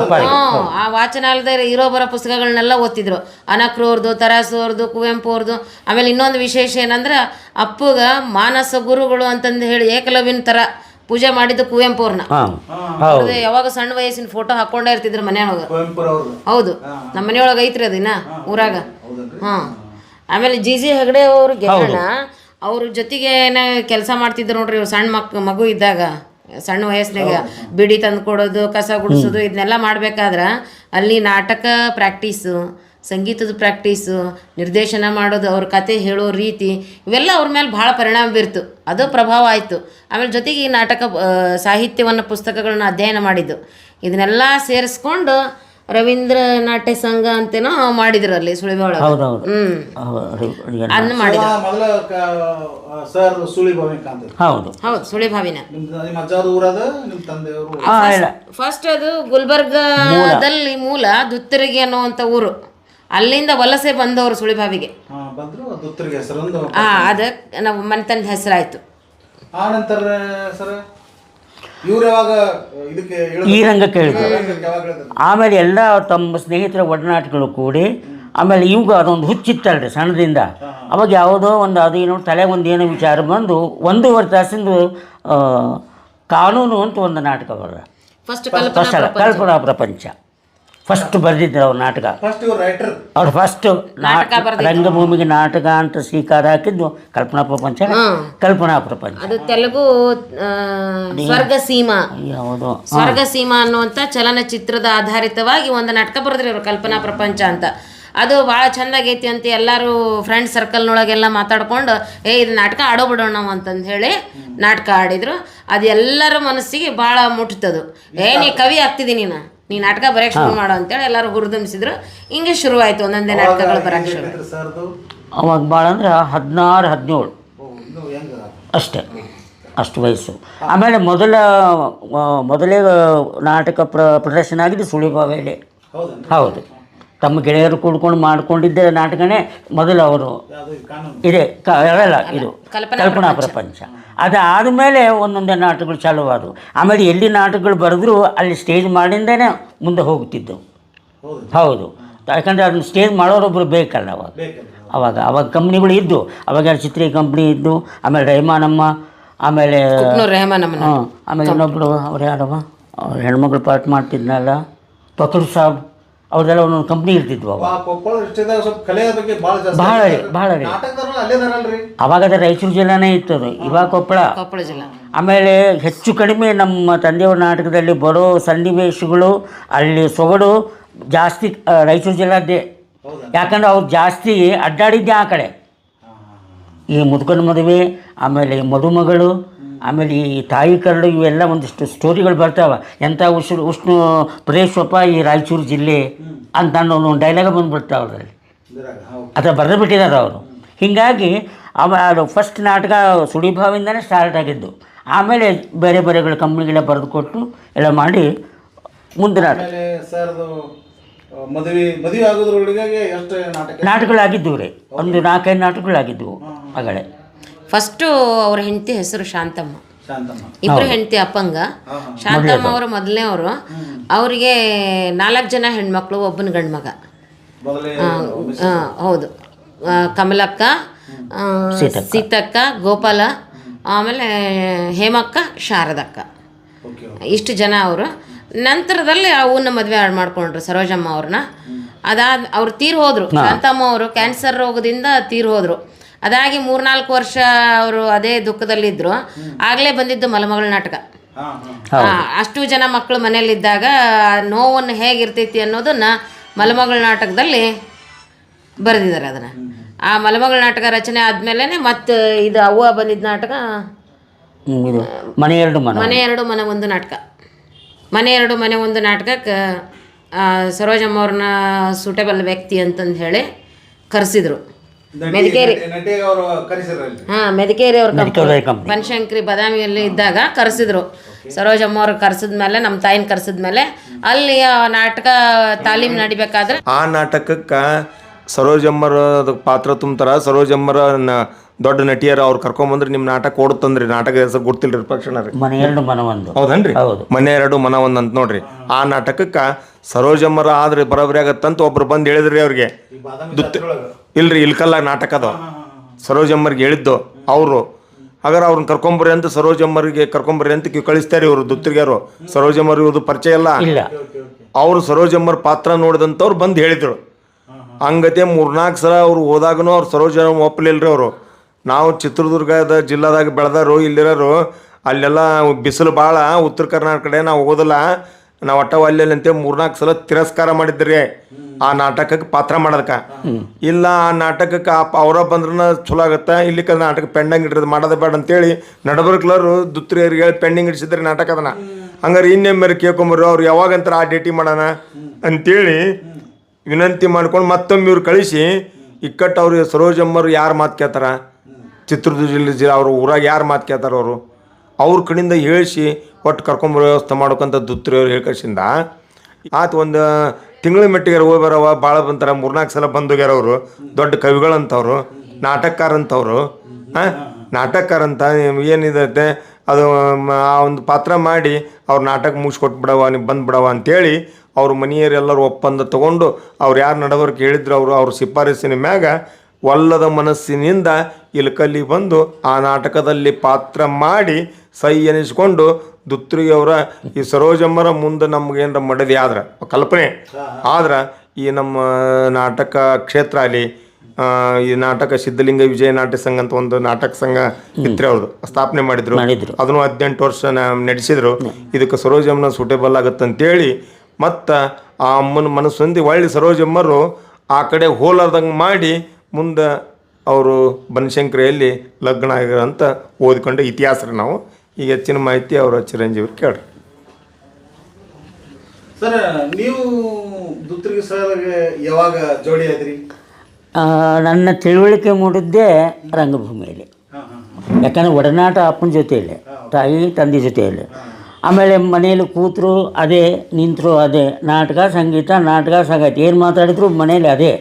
ಆ ವಾಚನಾಲಯದ ಇರೋ ಬರೋ ಪುಸ್ತಕಗಳನ್ನೆಲ್ಲ ಓದ್ತಿದ್ರು. ಅನಕ್ರು ಅವ್ರದ್ದು, ತರಾಸು ಅವ್ರದ್ದು, ಕುವೆಂಪು ಅವ್ರದ್ದು. ಆಮೇಲೆ ಇನ್ನೊಂದು ವಿಶೇಷ ಏನಂದ್ರೆ, ಅಪ್ಪಗ ಮಾನಸ ಗುರುಗಳು ಅಂತಂದು ಹೇಳಿ ಏಕಲವ್ಯನ ಥರ ಪೂಜೆ ಮಾಡಿದ್ದು ಕುವೆಂಪು ಅವ್ರನ್ನ. ಅವ್ರದ್ದು ಯಾವಾಗ ಸಣ್ಣ ವಯಸ್ಸಿನ ಫೋಟೋ ಹಾಕೊಂಡೇ ಇರ್ತಿದ್ರು ಮನೆಯೊಳಗೆ. ಹೌದು, ನಮ್ಮ ಮನೆಯೊಳಗೆ ಐತ್ರಿ ಅದನ್ನ ಊರಾಗ. ಆಮೇಲೆ ಜಿ ಹೆಗಡೆ ಅವ್ರಿಗೆ ಅವ್ರ ಜೊತೆಗೆ ಕೆಲಸ ಮಾಡ್ತಿದ್ರು ನೋಡ್ರಿ. ಇವ್ರು ಸಣ್ಣ ಮಗು ಇದ್ದಾಗ, ಸಣ್ಣ ವಯಸ್ಸಿನಾಗ ಬಿಡಿ ತಂದು ಕೊಡೋದು, ಕಸ ಗುಡಿಸೋದು, ಇದನ್ನೆಲ್ಲ ಮಾಡ್ಬೇಕಾದ್ರೆ ಅಲ್ಲಿ ನಾಟಕ ಪ್ರಾಕ್ಟೀಸು, ಸಂಗೀತದ ಪ್ರಾಕ್ಟೀಸು, ನಿರ್ದೇಶನ ಮಾಡೋದು, ಅವ್ರ ಕತೆ ಹೇಳೋ ರೀತಿ, ಇವೆಲ್ಲ ಅವ್ರ ಮೇಲೆ ಭಾಳ ಪರಿಣಾಮ ಬೀರ್ತು. ಅದು ಪ್ರಭಾವ ಆಯಿತು. ಆಮೇಲೆ ಜೊತೆಗೆ ಈ ನಾಟಕ ಸಾಹಿತ್ಯವನ್ನು, ಪುಸ್ತಕಗಳನ್ನ ಅಧ್ಯಯನ ಮಾಡಿದ್ದು. ಇದನ್ನೆಲ್ಲ ಸೇರಿಸ್ಕೊಂಡು ರವೀಂದ್ರ ನಾಟ್ಯ ಸಂಘ ಅಂತೇನೋ ಮಾಡಿದ್ರು ಅಲ್ಲಿ ಸುಳಿಭಾವಿ ಒಳಗೆ. ಅದನ್ನ ಮಾಡಿದ್ರು. ಹೌದು ಸುಳಿಭಾವಿನ ಫಸ್ಟ್ ಅದು ಗುಲ್ಬರ್ಗದಲ್ಲಿ ಮೂಲ ದುತ್ತರಿಗೆ ಅನ್ನುವಂಥ ಊರು. ಅಲ್ಲಿಂದ ವಲಸೆ ಬಂದವರು ಸುಳಿಭಾವಿಗೆ. ಅದ ನಾವು ಮನೆತನದ ಹೆಸರಾಯ್ತು. ಈ ರಂಗಕ್ಕೆ ಹೇಳಿದ್ರು. ಆಮೇಲೆ ಎಲ್ಲ ತಮ್ಮ ಸ್ನೇಹಿತರ ಒಡನಾಟಗಳು ಕೂಡಿ, ಆಮೇಲೆ ಇವಾಗ ಅದೊಂದು ಹುಚ್ಚಿತ್ತಲ್ರಿ ಸಣ್ಣದಿಂದ. ಅವಾಗ ಯಾವುದೋ ಒಂದು ಅದೇನೋ ತಲೆ ಒಂದೇನೋ ವಿಚಾರ ಬಂದು 1.5 ತಾಸಿಂದು ಕಾನೂನು ಅಂತ ಒಂದು ನಾಟಕ ಬರ. ಫಸ್ಟ್ ಕಲ್ಪನಾ ಪ್ರಪಂಚ ಫಸ್ಟ್ ಬರೆದಿದ್ರು ಅವ್ರ ನಾಟಕ. ಅವ್ರು ಫಸ್ಟ್ ರಂಗಭೂಮಿಗೆ ನಾಟಕ ಅಂತ ಶ್ರೀಕಾರ ಹಾಕಿದ್ದು ಕಲ್ಪನಾ ಪ್ರಪಂಚ. ಅದು ತೆಲುಗು ಸ್ವರ್ಗಸೀಮಾ. ಯಾವುದು ಸ್ವರ್ಗಸೀಮಾ ಅನ್ನುವಂಥ ಚಲನಚಿತ್ರದ ಆಧಾರಿತವಾಗಿ ಒಂದು ನಾಟಕ ಬರೆದ್ರಿ ಅವರು, ಕಲ್ಪನಾ ಪ್ರಪಂಚ ಅಂತ. ಅದು ಭಾಳ ಚೆಂದಾಗೈತಿ ಅಂತ ಎಲ್ಲರೂ ಫ್ರೆಂಡ್ ಸರ್ಕಲ್ನೊಳಗೆಲ್ಲ ಮಾತಾಡ್ಕೊಂಡು ಇದು ನಾಟಕ ಆಡೋಬಿಡೋಣ ನಾವು ಅಂತಂದು ಹೇಳಿ ನಾಟಕ ಆಡಿದರು. ಅದು ಎಲ್ಲರ ಮನಸ್ಸಿಗೆ ಭಾಳ ಮುಟ್ತದು. ನೀ ಕವಿ ಆಗ್ತಿದ್ದೀನಿ, ನೀ ನಾಟಕ ಬರೆಯಕ್ಕೆ ಶುರು ಮಾಡೋ ಅಂತೇಳಿ ಎಲ್ಲರೂ ಹುರಿದುಂಬಿಸಿದ್ರು. ಹಿಂಗೆ ಶುರುವಾಯಿತು ಒಂದೊಂದೇ ನಾಟಕಗಳು ಬರೋಕ್ಕೆ ಶುರು. ಅವಾಗ ಭಾಳ ಅಂದ್ರೆ 16-17 ಅಷ್ಟೇ, ಅಷ್ಟು ವಯಸ್ಸು. ಆಮೇಲೆ ಮೊದಲೇ ನಾಟಕ ಪ್ರದರ್ಶನ ಆಗಿದ್ದು ಸುಳಿಭಾವಿಯಲ್ಲಿ. ಹೌದು, ತಮ್ಮ ಗೆಳೆಯರು ಕೂಡ್ಕೊಂಡು ಮಾಡ್ಕೊಂಡಿದ್ದ ನಾಟಕನೇ ಮೊದಲು ಅವರು. ಇದೆ ಇದು ಕಲ್ಪನಾ ಪ್ರಪಂಚ. ಅದಾದಮೇಲೆ ಒಂದೊಂದೇ ನಾಟಕಗಳು ಚಾಲುವಾದವು. ಆಮೇಲೆ ಎಲ್ಲಿ ನಾಟಕಗಳು ಬರೆದ್ರು ಅಲ್ಲಿ ಸ್ಟೇಜ್ ಮಾಡಿಂದೇ ಮುಂದೆ ಹೋಗ್ತಿದ್ದವು. ಹೌದು, ಯಾಕಂದರೆ ಅದನ್ನ ಸ್ಟೇಜ್ ಮಾಡೋರೊಬ್ಬರು ಬೇಕಲ್ಲ ಅವಾಗ ಕಂಪ್ನಿಗಳು ಇದ್ದು. ಅವಾಗ ಚಿತ್ರೀ ಕಂಪ್ನಿ ಇದ್ದು, ಆಮೇಲೆ ರೆಹಮಾನಮ್ಮ, ಆಮೇಲೆ ಆಮೇಲೆ ಇನ್ನೊಬ್ಬರು ಅವ್ರು ಯಾರವ ಅವ್ರು ಹೆಣ್ಮಕ್ಳು ಪಾಠ ಮಾಡ್ತಿದ್ನಲ್ಲ, ಪಕಡು ಸಾಬ್, ಅವ್ರದೆಲ್ಲ ಒಂದೊಂದು ಕಂಪ್ನಿ ಇರ್ತಿದ್ವು. ಭಾಳ ರೀ. ಅವಾಗ ಅದು ರಾಯಚೂರು ಜಿಲ್ಲೆನೇ ಇತ್ತದು, ಇವಾಗ ಕೊಪ್ಪಳ ಜಿಲ್ಲಾ. ಆಮೇಲೆ ಹೆಚ್ಚು ಕಡಿಮೆ ನಮ್ಮ ತಂದೆಯವ್ರ ನಾಟಕದಲ್ಲಿ ಬರೋ ಸನ್ನಿವೇಶಗಳು, ಅಲ್ಲಿ ಸೊಗಡು ಜಾಸ್ತಿ ರಾಯಚೂರು ಜಿಲ್ಲಾದ್ದೇ. ಯಾಕಂದ್ರೆ ಅವ್ರು ಜಾಸ್ತಿ ಅಡ್ಡಾಡಿದ್ದೆ ಆ ಕಡೆ. ಈ ಮುದುಕನ ಮದುವೆ, ಆಮೇಲೆ ಮದುಮಗಳು, ಆಮೇಲೆ ಈ ತಾಯಿ ಕರಡು, ಇವೆಲ್ಲ ಒಂದಿಷ್ಟು ಸ್ಟೋರಿಗಳು ಬರ್ತಾವೆ. ಎಂಥ ಉಷ್ಣ ಪ್ರದೇಶಪ್ಪ ಈ ರಾಯಚೂರು ಜಿಲ್ಲೆ ಅಂತ ಒಂದು ಡೈಲಾಗ ಬಂದುಬಿಡ್ತಾವೆ ಅವರಲ್ಲಿ. ಅಥವಾ ಬರೆದು ಬಿಟ್ಟಿದ್ದಾರೆ ಅವರು. ಹೀಗಾಗಿ ಅದು ಫಸ್ಟ್ ನಾಟಕ ಸುಳಿಭಾವಿಂದನೇ ಸ್ಟಾರ್ಟ್ ಆಗಿದ್ದು. ಆಮೇಲೆ ಬೇರೆ ಬೇರೆಗಳ ಕಂಪ್ನಿಗೆಲ್ಲ ಬರೆದು ಕೊಟ್ಟು ಎಲ್ಲ ಮಾಡಿ ಮುಂದೆ ನಾಟಕಗಳಾಗಿದ್ದವು ರೀ. ಒಂದು 4-5 ನಾಟಕಗಳಾಗಿದ್ದವು ಆಗಲೇ. ಫಸ್ಟು ಅವ್ರ ಹೆಂಡತಿ ಹೆಸರು ಶಾಂತಮ್ಮ. ಇಬ್ಬರು ಹೆಂಡತಿ ಅಪ್ಪಂಗ. ಶಾಂತಮ್ಮ ಅವರು ಮೊದಲನೇ ಅವರು. ಅವರಿಗೆ 4 ಜನ ಹೆಣ್ಮಕ್ಳು, ಒಬ್ಬನ ಗಂಡು ಮಗ. ಹೌದು, ಕಮಲಕ್ಕ, ಸೀತಕ್ಕ, ಗೋಪಾಲ, ಆಮೇಲೆ ಹೇಮಕ್ಕ, ಶಾರದಕ್ಕ, ಇಷ್ಟು ಜನ ಅವರು. ನಂತರದಲ್ಲಿ ಅವನ್ನ ಮದುವೆ ಮಾಡ್ಕೊಂಡ್ರು ಸರೋಜಮ್ಮ ಅವ್ರನ್ನ. ಅವ್ರು ತೀರ್ ಹೋದ್ರು. ಶಾಂತಮ್ಮ ಅವರು ಕ್ಯಾನ್ಸರ್ ರೋಗದಿಂದ ತೀರ್ ಹೋದ್ರು. ಅದಾಗಿ 3-4 ವರ್ಷ ಅವರು ಅದೇ ದುಃಖದಲ್ಲಿದ್ದರು. ಆಗಲೇ ಬಂದಿದ್ದು ಮಲಮಗಳ ನಾಟಕ. ಅಷ್ಟು ಜನ ಮಕ್ಕಳು ಮನೆಯಲ್ಲಿದ್ದಾಗ ನೋವನ್ನು ಹೇಗಿರ್ತೈತಿ ಅನ್ನೋದನ್ನು ಮಲಮಗಳ ನಾಟಕದಲ್ಲಿ ಬರೆದಿದ್ದಾರೆ. ಅದನ್ನು ಆ ಮಲಮಗಳ ನಾಟಕ ರಚನೆ ಆದಮೇಲೆ ಮತ್ತು ಇದು ಅವ್ವ ಬಂದಿದ್ದ ನಾಟಕ ಮನೆ ಎರಡು ಮನೆ ಒಂದು ನಾಟಕ. ಮನೆ ಎರಡು ಮನೆ ಒಂದು ನಾಟಕಕ್ಕೆ ಸರೋಜಮ್ಮ ಅವ್ರನ್ನ ಸೂಟೇಬಲ್ ವ್ಯಕ್ತಿ ಅಂತಂದು ಹೇಳಿ ಕರೆಸಿದ್ರು. ಮೆದಕೇರಿ ಮೆದಕೇರಿ ಅವ್ರ ಬನಶಂಕರಿ ಬದಾಮಿಯಲ್ಲಿ ಇದ್ದಾಗ ಕರೆಸಿದ್ರು. ಸರೋಜಮ್ಮ ಅವ್ರು ಕರೆಸಿದ್ಮೇಲೆ ನಮ್ಮ ತಾಯಿನ ಕರೆಸಿದ್ಮೇಲೆ ಅಲ್ಲಿ ನಾಟಕ ತಾಲೀಮ್ ನಡಿಬೇಕಾದ್ರೆ ಆ ನಾಟಕಕ್ಕೆ ಸರೋಜಮ್ಮರ ಪಾತ್ರ ತುಂಬ್ತಾರ. ಸರೋಜಮ್ಮರ ದೊಡ್ಡ ನಟಿಯರ ಅವ್ರು ಕರ್ಕೊಂಬಂದ್ರೆ ನಿಮ್ಮ ನಾಟಕ ಓಡುತ್ತಂದ್ರಿ. ನಾಟಕ ಹೆಸರು ಗೊತ್ತಿಲ್ರಿ ಪಕ್ಷಣ ರೀ. ಮನೆ ಎರಡು ಮನ ಒಂದು. ಹೌದನ್ರಿ? ಮನೆ ಎರಡು ಮನ ಒಂದು ಅಂತ ನೋಡ್ರಿ. ಆ ನಾಟಕಕ್ಕೆ ಸರೋಜಮ್ಮರ ಆದ್ರೆ ಬರೋಬ್ಬರಿ ಆಗತ್ತಂತ ಒಬ್ರು ಬಂದು ಹೇಳಿದ್ರಿ ಅವ್ರಿಗೆ. ಇಲ್ರಿ ಇಲ್ಕಲ್ಲ ನಾಟಕ ಅದ ಸರೋಜಮ್ಮರಿಗೆ ಹೇಳಿದ್ದು ಅವರು. ಹಾಗಾದ್ರೆ ಅವ್ರನ್ನ ಕರ್ಕೊಂಬರ್ರಿ ಅಂತ ಸರೋಜಮ್ಮರಿಗೆ ಕರ್ಕೊಂಬರ್ರಿ ಅಂತ ಕಳಿಸ್ತಾರೆ ಇವರು ದುತ್ತರಿಗಾರು. ಸರೋಜಮ್ಮರ್ ಇವ್ರದ್ದು ಪರಿಚಯ ಇಲ್ಲ. ಅವರು ಸರೋಜಮ್ಮರ ಪಾತ್ರ ನೋಡಿದಂಥವ್ರು ಬಂದು ಹೇಳಿದ್ರು. ಹಂಗತೆ 3-4 ಸಲ ಅವ್ರು ಹೋದಾಗನು ಅವ್ರು ಸರೋಜಮ್ಮ ಒಪ್ಪಲಿಲ್ರಿ. ಅವರು ನಾವು ಚಿತ್ರದುರ್ಗದ ಜಿಲ್ಲಾದಾಗ ಬೆಳೆದಾರು ಇಲ್ಲಿರೋರು. ಅಲ್ಲೆಲ್ಲ ಬಿಸಿಲು ಭಾಳ, ಉತ್ತರ ಕರ್ನಾಟಕ ಕಡೆ ನಾವು ಹೋಗೋದಿಲ್ಲ, ನಾವು ಒಟ್ಟವಲ್ಲಿ ಅಂತ 3-4 ಸಲ ತಿರಸ್ಕಾರ ಮಾಡಿದ್ರಿ ಆ ನಾಟಕಕ್ಕೆ ಪಾತ್ರ ಮಾಡೋದಕ್ಕೆ. ಇಲ್ಲ ಆ ನಾಟಕಕ್ಕೆ ಅವರ ಬಂದ್ರೆ ಚಲೋ ಆಗತ್ತೆ, ಇಲ್ಲಿ ನಾಟಕ ಪೆಂಡಿಂಗ್ ಇಟ್ಟಿರೋದು ಮಾಡೋದೇ ಬೇಡ ಅಂತೇಳಿ ನಡಬರ್ಕ್ಲರು ದುತ್ರಿಯರಿಗೆ ಹೇಳಿ ಪೆಂಡಿಂಗ್ ಇಡಿಸಿದ್ರಿ ನಾಟಕ. ಅದನ್ನ ಹಂಗಾರೆ ಇನ್ನೊಮ್ಮೆ ಕೇಳ್ಕೊಂಬರ್ರಿ ಅವ್ರು ಯಾವಾಗಂತಾರೆ ಆ ಡೇಟಿ ಮಾಡೋಣ ಅಂತೇಳಿ ವಿನಂತಿ ಮಾಡ್ಕೊಂಡು ಮತ್ತೊಮ್ಮೆ ಇವ್ರು ಕಳಿಸಿ ಇಕ್ಕಟ್ಟು ಅವ್ರಿಗೆ ಸರೋಜಮ್ಮರು ಯಾರು ಮಾತು ಕೇಳ್ತಾರ, ಚಿತ್ರದುರ್ಗ ಜಿಲ್ಲೆ ಅವ್ರ ಊರಾಗ ಯಾರು ಮಾತು ಕೇಳ್ತಾರ ಅವ್ರ ಕಡೆಯಿಂದ ಹೇಳಿಸಿ ಒಟ್ಟು ಕರ್ಕೊಂಬರೋ ವ್ಯವಸ್ಥೆ ಮಾಡ್ಬೇಕಂತ ದುತ್ರಿಯವ್ರು ಹೇಳ್ಕಳಿಸಿಂದ ಆತು. ಒಂದು ತಿಂಗಳ ಮೆಟ್ಟಿಗೆ ಹೋಗಿ ಬರವ ಭಾಳ ಬಂತಾರೆ. 3-4 ಸಲ ಬಂದೋಗ್ಯಾರ ಅವರು. ದೊಡ್ಡ ಕವಿಗಳಂತವ್ರು, ನಾಟಕಕಾರಂತವ್ರು. ನಾಟಕಕಾರಂತ ಏನಿದೆ ಅದು ಆ ಒಂದು ಪಾತ್ರ ಮಾಡಿ ಅವ್ರ ನಾಟಕ ಮುಗಿಸ್ಕೊಟ್ಬಿಡವ, ನೀವು ಬಂದುಬಿಡವ ಅಂತೇಳಿ ಅವ್ರ ಮನೆಯವರೆಲ್ಲರೂ ಒಪ್ಪಂದ ತೊಗೊಂಡು ಅವ್ರು ಯಾರು ನಡವರ್ಕೆ ಹೇಳಿದ್ರು ಅವ್ರ ಶಿಫಾರಸಿನ ಮ್ಯಾಗ ಒಲ್ಲದ ಮನಸ್ಸಿನಿಂದ ಇಲ್ಕಲ್ಲಿ ಬಂದು ಆ ನಾಟಕದಲ್ಲಿ ಪಾತ್ರ ಮಾಡಿ ಸೈ ಎನಿಸ್ಕೊಂಡು ದುತ್ರಿಯವರ ಈ ಸರೋಜಮ್ಮರ ಮುಂದೆ ನಮ್ಗೇನಾರ ಮಡದಿ ಆದ್ರೆ ಕಲ್ಪನೆ ಆದ್ರೆ ಈ ನಮ್ಮ ನಾಟಕ ಕ್ಷೇತ್ರ ಅಲ್ಲಿ ಈ ನಾಟಕ ಸಿದ್ಧಲಿಂಗ ವಿಜಯ ನಾಟ್ಯ ಸಂಘ ಅಂತ ಒಂದು ನಾಟಕ ಸಂಘ ಇದ್ರೆ ಅವರು ಸ್ಥಾಪನೆ ಮಾಡಿದ್ರು. ಅದನ್ನು 18 ವರ್ಷ ನಡೆಸಿದ್ರು. ಇದಕ್ಕೆ ಸರೋಜಮ್ಮನ ಸೂಟೇಬಲ್ ಆಗುತ್ತಂತೇಳಿ ಮತ್ತು ಆ ಅಮ್ಮನ ಮನಸ್ಸು ಹೊಂದಿ ಒಳ್ಳೆ ಸರೋಜಮ್ಮರು ಆ ಕಡೆ ಹೋಲಾರ್ದಂಗೆ ಮಾಡಿ ಮುಂದೆ ಅವರು ಬನಶಂಕರಿಯಲ್ಲಿ ಲಗ್ನ ಆಗ್ಯಾರ ಅಂತ ಓದಿಕೊಂಡೆ ಇತಿಹಾಸ. ನಾವು ಈಗ ಹೆಚ್ಚಿನ ಮಾಹಿತಿ ಅವರ ಚಿರಂಜೀವಿ ಕೇಳ್ರಿ. ಸರ್, ನೀವು ದುತ್ರಿಗೆ ಸರ್ಗೆ ಯಾವಾಗ ಜೋಡಿ ಆದ್ರಿ? ನನ್ನ ತಿಳುವಳಿಕೆ ಮೂಡಿದ್ದೇ ರಂಗಭೂಮಿಯಲ್ಲಿ. ಯಾಕಂದರೆ ಒಡನಾಟ ಅಪ್ಪನ ಜೊತೆಯಲ್ಲಿ, ತಾಯಿ ತಂದೆ ಜೊತೆಯಲ್ಲಿ. ಆಮೇಲೆ ಮನೆಯಲ್ಲಿ ಕೂತರು ಅದೇ, ನಿಂತರು ಅದೇ, ನಾಟಕ ಸಂಗೀತ ಏನು ಮಾತಾಡಿದ್ರು ಮನೇಲಿ ಅದೇ.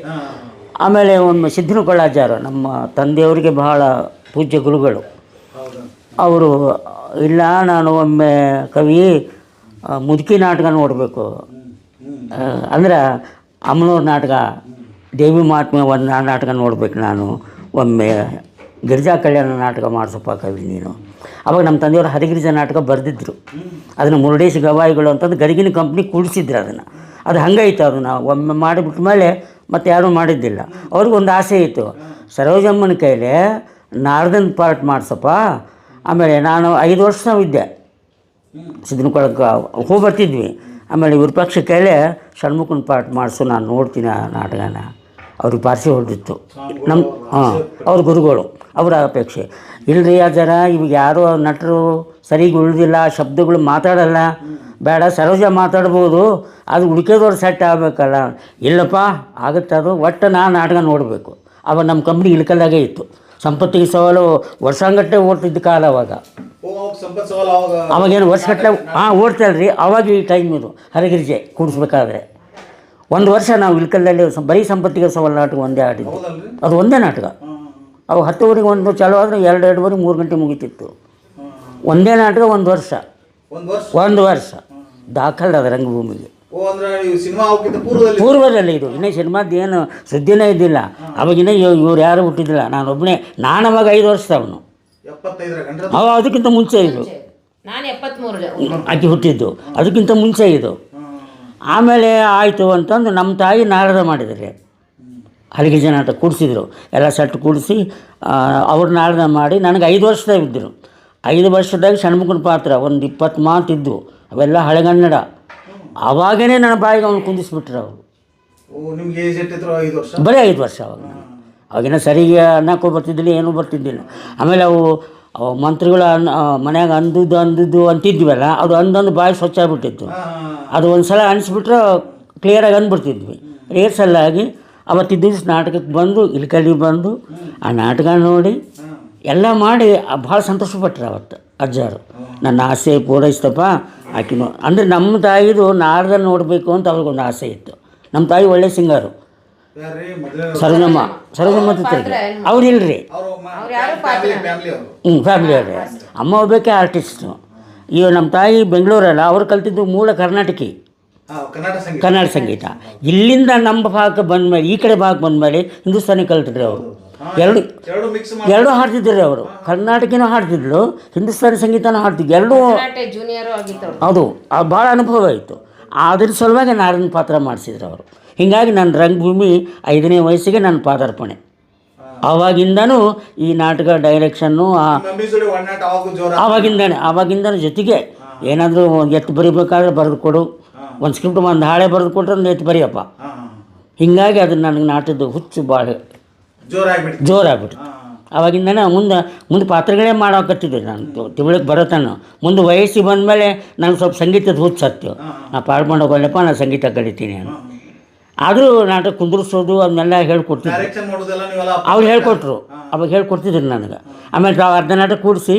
ಆಮೇಲೆ ಒಂದು ಸಿದ್ದನಕೊಳ್ಳಾಚಾರ ನಮ್ಮ ತಂದೆಯವರಿಗೆ ಬಹಳ ಪೂಜ್ಯ ಗುರುಗಳು. ಅವರು ಇಲ್ಲ ನಾನು ಒಮ್ಮೆ ಕವಿ ಮುದುಕಿ ನಾಟಕ ನೋಡಬೇಕು ಅಂದ್ರೆ ಅಮ್ಮನವ್ರ ನಾಟಕ ದೇವಿ ಮಹಾತ್ಮೆ ಒಂದು ನಾಟಕ ನೋಡ್ಬೇಕು, ನಾನು ಒಮ್ಮೆ ಗಿರಿಜಾ ಕಲ್ಯಾಣ ನಾಟಕ ಮಾಡಿಸಪ್ಪ ಕವಿ ನೀನು. ಅವಾಗ ನಮ್ಮ ತಂದೆಯವರು ಹರಿಗಿರಿಜಾ ನಾಟಕ ಬರೆದಿದ್ರು. ಅದನ್ನು ಮುರುಡೇಶ್ ಗವಾಯಿಗಳು ಅಂತಂದು ಗರಿಗಿನ ಕಂಪ್ನಿ ಕೂಡಿಸಿದ್ರು. ಅದು ಹಂಗಾಯ್ತು. ಅದನ್ನು ಒಮ್ಮೆ ಮಾಡಿಬಿಟ್ಟ ಮೇಲೆ ಮತ್ತೆ ಯಾರೂ ಮಾಡಿದ್ದಿಲ್ಲ. ಅವ್ರಿಗೊಂದು ಆಸೆ ಇತ್ತು, ಸರೋಜಮ್ಮನ ಕೈಲಿ ನಾರ್ದನ್ ಪಾರ್ಟ್ ಮಾಡಿಸಪ್ಪ. ಆಮೇಲೆ ನಾನು 5 ವರ್ಷ ಇದ್ದೆ ಸಿದ್ದನಕೊಳಕ್ಕೆ ಹೋಗಿ ಬರ್ತಿದ್ವಿ. ಆಮೇಲೆ ವಿರೂಪಾಕ್ಷ ಕೈಲೇ ಷಣ್ಮುಖನ ಪಾರ್ಟ್ ಮಾಡಿಸು, ನಾನು ನೋಡ್ತೀನಿ ಆ ನಾಟಕನ. ಅವ್ರಿಗೆ ಪಾರ್ಸಿ ಹೊಡೆದಿತ್ತು ನಮ್ಮ ಅವ್ರ ಗುರುಗಳು, ಅವರ ಅಪೇಕ್ಷೆ. ಇಲ್ಲರಿ ಜರ ಇವಾಗ ಯಾರೋ ನಟರು ಸರಿಗೆ ಉಳಿದಿಲ್ಲ, ಶಬ್ದಗಳು ಮಾತಾಡಲ್ಲ, ಬೇಡ ಸರೋಜ ಮಾತಾಡ್ಬೋದು, ಅದು ಉಳಿಕೆದವ್ರು ಸೆಟ್ ಆಗಬೇಕಲ್ಲ. ಇಲ್ಲಪ್ಪ ಆಗುತ್ತೆ, ಅದು ಒಟ್ಟು ನಾನು ನಾಟಕ ನೋಡಬೇಕು. ಅವಾಗ ನಮ್ಮ ಕಂಪ್ನಿ ಇಳ್ಕಲ್ಲಾಗೇ ಇತ್ತು. ಸಂಪತ್ತಿಗೆ ಸವಾಲು ವರ್ಷಾಂಗಟ್ಟಲೆ ಓಡ್ತಿದ್ದ ಕಾಲ ಅವಾಗ. ಅವಾಗೇನು ವರ್ಷಗಟ್ಟಲೆ ಓಡ್ತಲ್ರಿ. ಅವಾಗ ಈ ಟೈಮ್ ಇದು ಹರಗಿರಿಜೆ ಕೂಡಿಸ್ಬೇಕಾದ್ರೆ 1 ವರ್ಷ ನಾವು ಇಳ್ಕಲ್ಲಲ್ಲಿ ಬರೀ ಸಂಪತ್ತಿಗೆ ಸವಾಲು ನಾಟಕ ಒಂದೇ ಆಡಿದ್ದು. ಅದು ಒಂದೇ ನಾಟಕ. ಅವು 10 ಒಂದು ಚಾಲು ಆದರೆ 2-2:30 3 ಗಂಟೆ ಮುಗಿತಿತ್ತು. ಒಂದೇ ನಾಟಕ 1 ವರ್ಷ. 1 ವರ್ಷ ದಾಖಲೆ ಅದು ರಂಗಭೂಮಿಗೆ. ಪೂರ್ವದಲ್ಲಿ ಇದು ಇನ್ನೇ ಸಿನಿಮಾದ ಏನು ಸುದ್ದಿನೇ ಇದ್ದಿಲ್ಲ. ಅವಾಗಿನ ಇವ್ರು ಯಾರು ಹುಟ್ಟಿದ್ದಿಲ್ಲ, ನಾನೊಬ್ಬನೇ. ನಾನು ಅವಾಗ 5 ವರ್ಷದವನು. ಅದಕ್ಕಿಂತ ಮುಂಚೆ ಇದು ನಾನು 73 ಆಕೆ ಹುಟ್ಟಿದ್ದು, ಅದಕ್ಕಿಂತ ಮುಂಚೆ ಇದು. ಆಮೇಲೆ ಆಯಿತು ಅಂತಂದು ನಮ್ಮ ತಾಯಿ ನಾರದ ಮಾಡಿದ್ದಾರೆ, ಹಲಿಗೆ ಜನಾಟ ಕೂಡಿಸಿದ್ರು, ಎಲ್ಲ ಸೆಟ್ ಕೂಡಿಸಿ ಅವ್ರು ನಾರದ ಮಾಡಿ ನನಗೆ 5 ವರ್ಷದಾಗ ಇದ್ದರು. 5 ವರ್ಷದಾಗ ಷಣ್ಮುಖನ ಪಾತ್ರ ಒಂದು 20 ಮಾತಿದ್ದು, ಅವೆಲ್ಲ ಹಳೆಗನ್ನಡ. ಆವಾಗೇ ನನ್ನ ಬಾಯಿಗೆ ಅವ್ನು ಕುಂದಿಸ್ಬಿಟ್ರು ಅವರು. ನಿಮ್ಗೆ ಏಜ್ ಎಷ್ಟಿದ್ರು? 5 ವರ್ಷ? ಬರೀ 5 ವರ್ಷ ಅವಾಗ. ಅವಾಗಿನ ಸರಿಗೆ ಅನ್ನಕ್ಕೂ ಬರ್ತಿದ್ದಿಲ್ಲ, ಏನೂ ಬರ್ತಿದ್ದಿಲ್ಲ. ಆಮೇಲೆ ಅವು ಮಂತ್ರಿಗಳು ಮನ್ಯಾಗ ಅಂದಿದ್ದು ಅಂತಿದ್ವಲ್ಲ, ಅದು ಅಂದೊಂದು ಬಾಯಿ ಸ್ವಚ್ಛ ಆಗಿಬಿಟ್ಟಿತ್ತು. ಅದು ಒಂದು ಸಲ ಅನಿಸ್ಬಿಟ್ರೆ ಕ್ಲಿಯರಾಗಿ ಅಂದ್ಬಿಡ್ತಿದ್ವಿ. ರೇರ್ಸಲ್ಲಾಗಿ ಅವತ್ತಿದ್ದ ದಿವಸ ನಾಟಕಕ್ಕೆ ಬಂದು ಇಲ್ಕಲ್ಲಿ ಬಂದು ಆ ನಾಟಕ ನೋಡಿ ಎಲ್ಲ ಮಾಡಿ ಭಾಳ ಸಂತೋಷಪಟ್ಟರು ಅವತ್ತು ಅಜ್ಜಾರು. ನನ್ನ ಆಸೆ ಪೂರೈಸ್ತಪ್ಪ ಆಕಿನೂ. ಅಂದರೆ ನಮ್ಮ ತಾಯಿದು ನಾರದ ನೋಡಬೇಕು ಅಂತ ಅವ್ರಿಗೊಂದು ಆಸೆ ಇತ್ತು. ನಮ್ಮ ತಾಯಿ ಒಳ್ಳೆ ಸಿಂಗರು, ಸರೋಜಮ್ಮ ತಿರ್ಗಿ ಅವ್ರು ಇಲ್ರಿ, ಫ್ಯಾಮಿಲಿ ಅವ್ರೆ. ಅಮ್ಮ ಒಬ್ಬಕ್ಕೆ ಆರ್ಟಿಸ್ಟು. ಈಗ ನಮ್ಮ ತಾಯಿ ಬೆಂಗಳೂರಲ್ಲ, ಅವ್ರು ಕಲ್ತಿದ್ದು ಮೂಲ ಕರ್ನಾಟಕಿ, ಕನ್ನಡ ಸಂಗೀತ. ಇಲ್ಲಿಂದ ನಮ್ಮ ಭಾಗಕ್ಕೆ ಬಂದಮೇಲೆ, ಈ ಕಡೆ ಭಾಗಕ್ಕೆ ಬಂದಮೇಲೆ ಹಿಂದೂಸ್ತಾನಿ ಕಲ್ತಿದ್ರು ಅವರು. ಎರಡೂ ಹಾಡ್ತಿದ್ರು ಅವರು. ಕರ್ನಾಟಕಿನೂ ಹಾಡ್ತಿದ್ರು, ಹಿಂದೂಸ್ತಾನಿ ಸಂಗೀತನೂ ಹಾಡ್ತಿದ್ರು, ಎರಡೂ. ಹೌದು, ಭಾಳ ಅನುಭವ ಇತ್ತು. ಅದ್ರ ಸಲುವಾಗಿ ನಾರದನ ಪಾತ್ರ ಮಾಡಿಸಿದ್ರು ಅವರು. ಹೀಗಾಗಿ ನನ್ನ ರಂಗಭೂಮಿ 5ನೇ ವಯಸ್ಸಿಗೆ ನನ್ನ ಪಾದಾರ್ಪಣೆ. ಆವಾಗಿಂದನೂ ಈ ನಾಟಕ ಡೈರೆಕ್ಷನ್ನು ಆವಾಗಿಂದನೇ ಜೊತೆಗೆ ಏನಾದರೂ ಎತ್ತು ಬರೀಬೇಕಾದ್ರೆ ಬರೆದು ಕೊಡು, ಒಂದು ಸ್ಕ್ರಿಪ್ಟ್ ಒಂದು ಹಾಳೆ ಬರೆದು ಕೊಟ್ಟರೆ ಒಂದು ಎತ್ತು ಬರೆಯಪ್ಪ. ಹೀಗಾಗಿ ಅದನ್ನು ನನಗೆ ನಾಟಕದ ಹುಚ್ಚು ಭಾಳ ಜೋರಾಗ್ಬಿಟ್ಟು ಆವಾಗಿಂದನೇ ಮುಂದೆ ಪಾತ್ರಗಳೇ ಮಾಡೋಕತ್ತಿದ್ದೆ ನಾನು ತಿಳ್ಳಿಗೆ ಬರೋತನ. ಮುಂದೆ ವಯಸ್ಸಿಗೆ ಬಂದಮೇಲೆ ನನಗೆ ಸ್ವಲ್ಪ ಸಂಗೀತದ ಹುಚ್ಚು ಹತ್ತು. ನಾ ಪಾಡು ಮಾಡೋಲ್ಲಪ್ಪ, ನಾನು ಸಂಗೀತ ಕಲಿತೀನಿ ನಾನು. ಆದರೂ ನಾಟಕ ಕುಂದ್ರಿಸೋದು ಅದನ್ನೆಲ್ಲ ಹೇಳ್ಕೊಡ್ತಿದ್ರು ಅವ್ರು, ಹೇಳ್ಕೊಟ್ರು. ಅವಾಗ ಹೇಳ್ಕೊಡ್ತಿದ್ರು ನನಗೆ. ಆಮೇಲೆ ತಾವು ಅರ್ಧ ನಾಟಕ ಕೂಡಿಸಿ,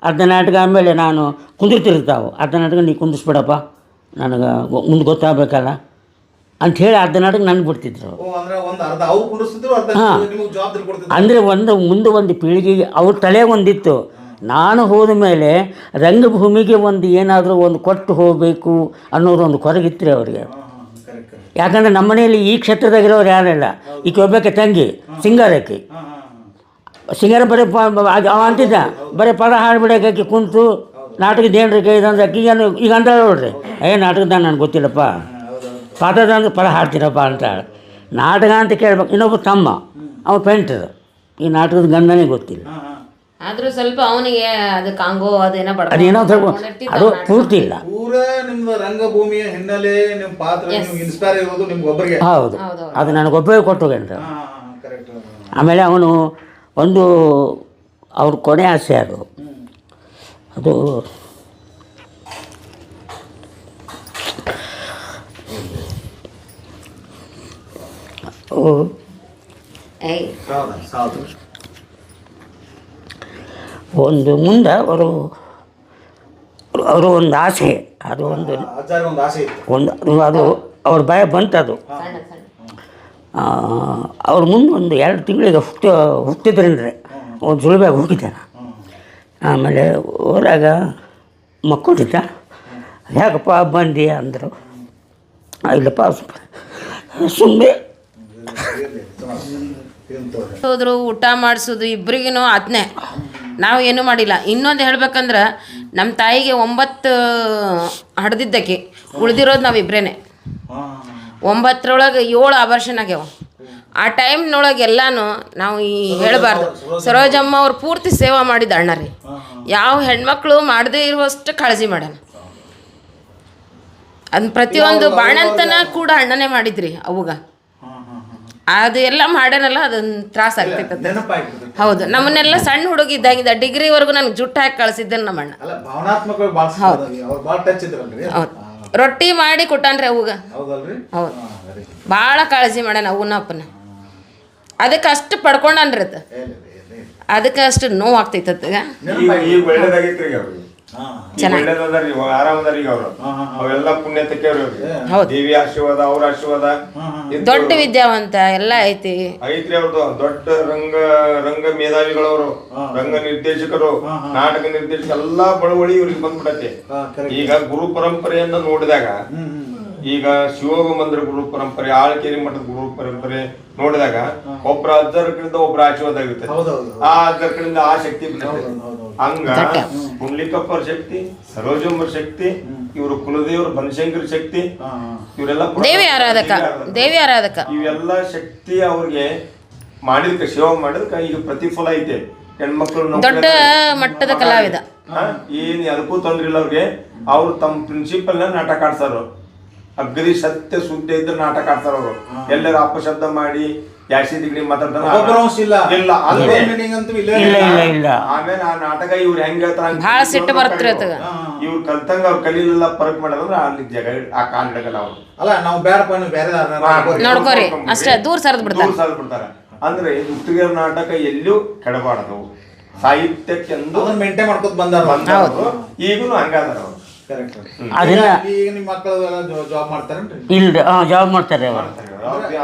ಅರ್ಧ ನಾಟಕ ಆಮೇಲೆ ನಾನು ಕುಂದಿರ್ತಿರ್ತಾವೆ, ಅರ್ಧ ನಾಟಕ ನೀ ಕುಂದಿಸ್ಬಿಡಪ್ಪ, ನನಗೆ ಮುಂದೆ ಗೊತ್ತಾಗಬೇಕಲ್ಲ ಅಂಥೇಳಿ ಅರ್ಧ ನಾಟಕ ನನಗೆ ಬಿಡ್ತಿದ್ರು. ಹಾಂ, ಅಂದರೆ ಮುಂದೆ ಒಂದು ಪೀಳಿಗೆಗೆ ಅವ್ರ ತಲೆ ಒಂದಿತ್ತು. ನಾನು ಹೋದ ಮೇಲೆ ರಂಗಭೂಮಿಗೆ ಒಂದು ಏನಾದರೂ ಒಂದು ಕೊಟ್ಟು ಹೋಗಬೇಕು ಅನ್ನೋದೊಂದು ಕೊರಗಿತ್ತು ಅವರಿಗೆ. ಯಾಕಂದರೆ ನಮ್ಮ ಮನೆಯಲ್ಲಿ ಈ ಕ್ಷೇತ್ರದಾಗಿರೋರು ಯಾರಿಲ್ಲ. ಈಕೆ ಒಬ್ಬಕ್ಕೆ ತಂಗಿ ಸಿಂಗಾರಕ್ಕೆ, ಸಿಂಗಾರ ಬರೀ ಅವ ಅಂತಿದ್ದ, ಬರೀ ಪದ ಹಾಡ್ಬಿಡೋಕೆ ಕುಂತು ನಾಟಕದ ಏನ್ರಿ ಕೈದಂದ್ರೆ ಅಕ್ಕಿಗೇನು ಈಗ ಅಂತ ನೋಡ್ರಿ, ನಾಟಕದ ನನಗೆ ಗೊತ್ತಿಲ್ಲಪ್ಪ, ಪಾತ್ರದಂದ್ರೆ ಪದ ಹಾಡ್ತೀರಪ್ಪ ಅಂತ. ನಾಟಕ ಅಂತ ಕೇಳ್ಬೇಕು. ಇನ್ನೊಬ್ಬ ತಮ್ಮ, ಅವ ಪೇಂಟರ್, ಈ ನಾಟಕದ ಗಂಧನೇ ಗೊತ್ತಿಲ್ಲ. ಆದ್ರೂ ಸ್ವಲ್ಪ ಅವನಿಗೆ ಅದು ಕಾಂಗೋ ಅದೇನೋ ಅದು ಪೂರ್ತಿ ಇಲ್ಲ. ರಂಗಭೂಮಿಯ ಹಿನ್ನೆಲೆ ನಿಮ್ಮ ಪಾತ್ರ ಇನ್ಸ್ಪೈರ್ ಇರೋದು ನಿಮ್ಗೆ ಒಬ್ಬರಿಗೆ. ಹೌದು, ಅದು ನನಗೊಬ್ಬರೇ ಕೊಟ್ಟೋಗೇನ್ರಿ. ಆಮೇಲೆ ಅವನು ಅವ್ರ ಕೊನೆ ಆಸೆ ಅದು ಒಂದು ಮುಂದೆ ಅವರು ಒಂದು ಆಸೆ, ಅದು ಒಂದು ಅದು ಅವ್ರ ಭಯ ಬಂತದು. ಅವ್ರ ಮುಂದೆ ಒಂದು 2 ತಿಂಗಳಿಗೆ ಹುಟ್ಟಿದ್ರೇನ್ರಿ ಒಂದು ಸುಳಿಬ್ಯಾಗ ಹೋಗಿದ್ದಾನೆ. ಆಮೇಲೆ ಊರಾಗ ಮಕ್ಕೊಂಡಿದ್ದ, ಯಾಕಪ್ಪ ಬಂದಿ ಅಂದರು. ಇಲ್ಲಪ್ಪ ಸುಮ್ಮನೆ ಹೋದ್ರು, ಊಟ ಮಾಡಿಸೋದು ಇಬ್ಬರಿಗೂ ಅದನ್ನೇ, ನಾವು ಏನೂ ಮಾಡಿಲ್ಲ. ಇನ್ನೊಂದು ಹೇಳ್ಬೇಕಂದ್ರೆ ನಮ್ಮ ತಾಯಿಗೆ 9 ಹಡ್ದಿದ್ದಕ್ಕೆ, ಉಳ್ದಿರೋದು ನಾವು ಇಬ್ಬರೇನೆ. 9ರೊಳಗೆ 7 ಆಭರ್ಷನ್ ಆಗ್ಯಾವ. ಆ ಟೈಮ್ನೊಳಗೆ ಎಲ್ಲನೂ ನಾವು ಹೇಳಬಾರ್ದು. ಸರೋಜಮ್ಮ ಅವ್ರು ಪೂರ್ತಿ ಸೇವಾ ಮಾಡಿದ ಅಣ್ಣ ರೀ. ಯಾವ ಹೆಣ್ಮಕ್ಳು ಮಾಡದೇ ಇರುವಷ್ಟು ಕಾಳಜಿ ಮಾಡ್ಯಾನ. ಅದನ್ನ ಪ್ರತಿಯೊಂದು ಬಾಣಂತನ ಕೂಡ ಅಣ್ಣನೇ ಮಾಡಿದ್ರಿ ಅವಾಗ. ಅದು ಎಲ್ಲ ಮಾಡ್ಯಾನಲ್ಲ, ಅದೊಂದು ತ್ರಾಸ ಆಗ್ತೈತೆ. ಹೌದು, ನಮ್ಮನ್ನೆಲ್ಲ ಸಣ್ಣ ಹುಡುಗಿದ್ದಾಗಿದ್ದ ಡಿಗ್ರಿವರೆಗೂ ನನಗೆ ಜುಟ್ಟು ಹಾಕಿ ಕಳಿಸಿದ್ದೇನೆ ನಮ್ಮ ಅಣ್ಣ. ಹೌದು, ರೊಟ್ಟಿ ಮಾಡಿ ಕೊಟ್ಟಾನ್ರಿ ಅವಾಗ. ಹೌದು, ಭಾಳ ಕಾಳಜಿ ಮಾಡ್ಯಾನ ಅವನ ಅಪ್ಪನ. ಅದಕ್ಕೆ ಅಷ್ಟು ಪಡ್ಕೊಂಡನ್ರಿ ಅದು. ಅದಕ್ಕೆ ಅಷ್ಟು ನೋವು ಆಗ್ತೈತದ. ದೇವಿ ಆಶೀರ್ವಾದ, ಅವ್ರ ಆಶೀರ್ವಾದ, ದೊಡ್ಡ ವಿದ್ಯಾವಂತ ಎಲ್ಲ ಐತಿ ಅವ್ರದ್ದು. ದೊಡ್ಡ ರಂಗ ಮೇಧಾವಿಗಳವರು, ರಂಗ ನಿರ್ದೇಶಕರು, ನಾಟಕ ನಿರ್ದೇಶಕ ಎಲ್ಲಾ ಬಳುವಳಿ ಇವ್ರಿಗೆ ಬಂದ್ಬಿಡತ್ತೆ. ಈಗ ಗುರು ಪರಂಪರೆಯನ್ನ ನೋಡಿದಾಗ, ಈಗ ಶಿವೋಗ ಮಂದಿರ ಗುರು ಪರಂಪರೆ, ಆಳ್ಕೇರಿ ಮಠದ ಗುರು ಪರಂಪರೆ ನೋಡಿದಾಗ ಒಬ್ಬರ ಅಜ್ಜರ ಕಡೆಯಿಂದ ಒಬ್ಬರ ಆಶೀರ್ವಾದ ಆಗುತ್ತೆ. ಆ ಅಜ್ಜರ ಕಡೆಯಿಂದ ಆ ಶಕ್ತಿ ಹಂಗ ಪುಂಡ್ಲಿಕಪ್ಪರ ಶಕ್ತಿ, ಸರೋಜಮ್ಮರ ಶಕ್ತಿ, ಇವರು ಕುಲದೇವ್ರ ಬನಶಂಕರ ಶಕ್ತಿ, ಇವರೆಲ್ಲ ದೇವಿ ಆರಾಧಕ ಇವೆಲ್ಲ ಶಕ್ತಿ ಅವ್ರಿಗೆ ಮಾಡಿದ್ಕ ಸೇವೆ ಮಾಡಿದ್ಕ ಈಗ ಪ್ರತಿಫಲ ಐತೆ. ಹೆಣ್ಮಕ್ಳು ದೊಡ್ಡ ಮಟ್ಟದ ಕಲಾವಿದ, ಏನ್ ಅದಕ್ಕೂ ತೊಂದ್ರೆ ಇಲ್ಲ ಅವ್ರಿಗೆ. ಅವ್ರು ತಮ್ಮ ಪ್ರಿನ್ಸಿಪಲ್ ನಾಟಕ ಆಡ್ತಾರ, ಅಗ್ದಿ ಸತ್ಯ ಸುದ್ದಿ ಇದ್ದ ನಾಟಕ ಆಡ್ತಾರ ಅವರು. ಎಲ್ಲರ ಅಪಶಬ್ದ ಮಾಡಿ ಯಾಸಿ ದಿಗಡಿ ಮಾತಾಡ್ತಾರ ಆಮೇಲೆ ಆ ನಾಟಕ ಇವ್ರು ಹೆಂಗ್ ಹೇಳ್ತಾರ ಬಹಳ ಸಿಟ್ಟು ಬರ್ತಿರ ಇವ್ರು ಕಲ್ತಂಗ ಅವ್ರು ಕಲೀಲಿಲ್ಲ ಪರಕ್ ಮಾಡಲ್ಲ ಅಲ್ಲಿ ಜಗ ಆ ಕಾಲ್ ಹಿಡಗಲ್ಲ ಅವ್ರು. ಅಲ್ಲ ನಾವು ಬೇಡಪ್ಪ ಬೇರೆ ನೋಡ್ಕೋರಿ ಅಷ್ಟೇ, ದೂರ ಸರಿದ್ ಬಿಡ್ತಾರ. ಅಂದ್ರೆ ಗುತ್ತಿಗೆ ನಾಟಕ ಎಲ್ಲೂ ಕೆಡಬಾರ್ದು, ಸಾಹಿತ್ಯಕ್ಕೆಂದು ಮೇಂಟೈನ್ ಮಾಡ್ಕೊತ ಬಂದಾರ. ಈಗೂನು ಹಂಗಾದಾರ ಅವ್ರು. ಅದನ್ನ ಈಗ ನಿಮ್ಮ ಮಕ್ಕಳು ಜಾಬ್ ಮಾಡ್ತಾರೇನ್ರಿ? ಇಲ್ರಿ, ಜಾಬ್ ಮಾಡ್ತಾರೆ ಅವರು.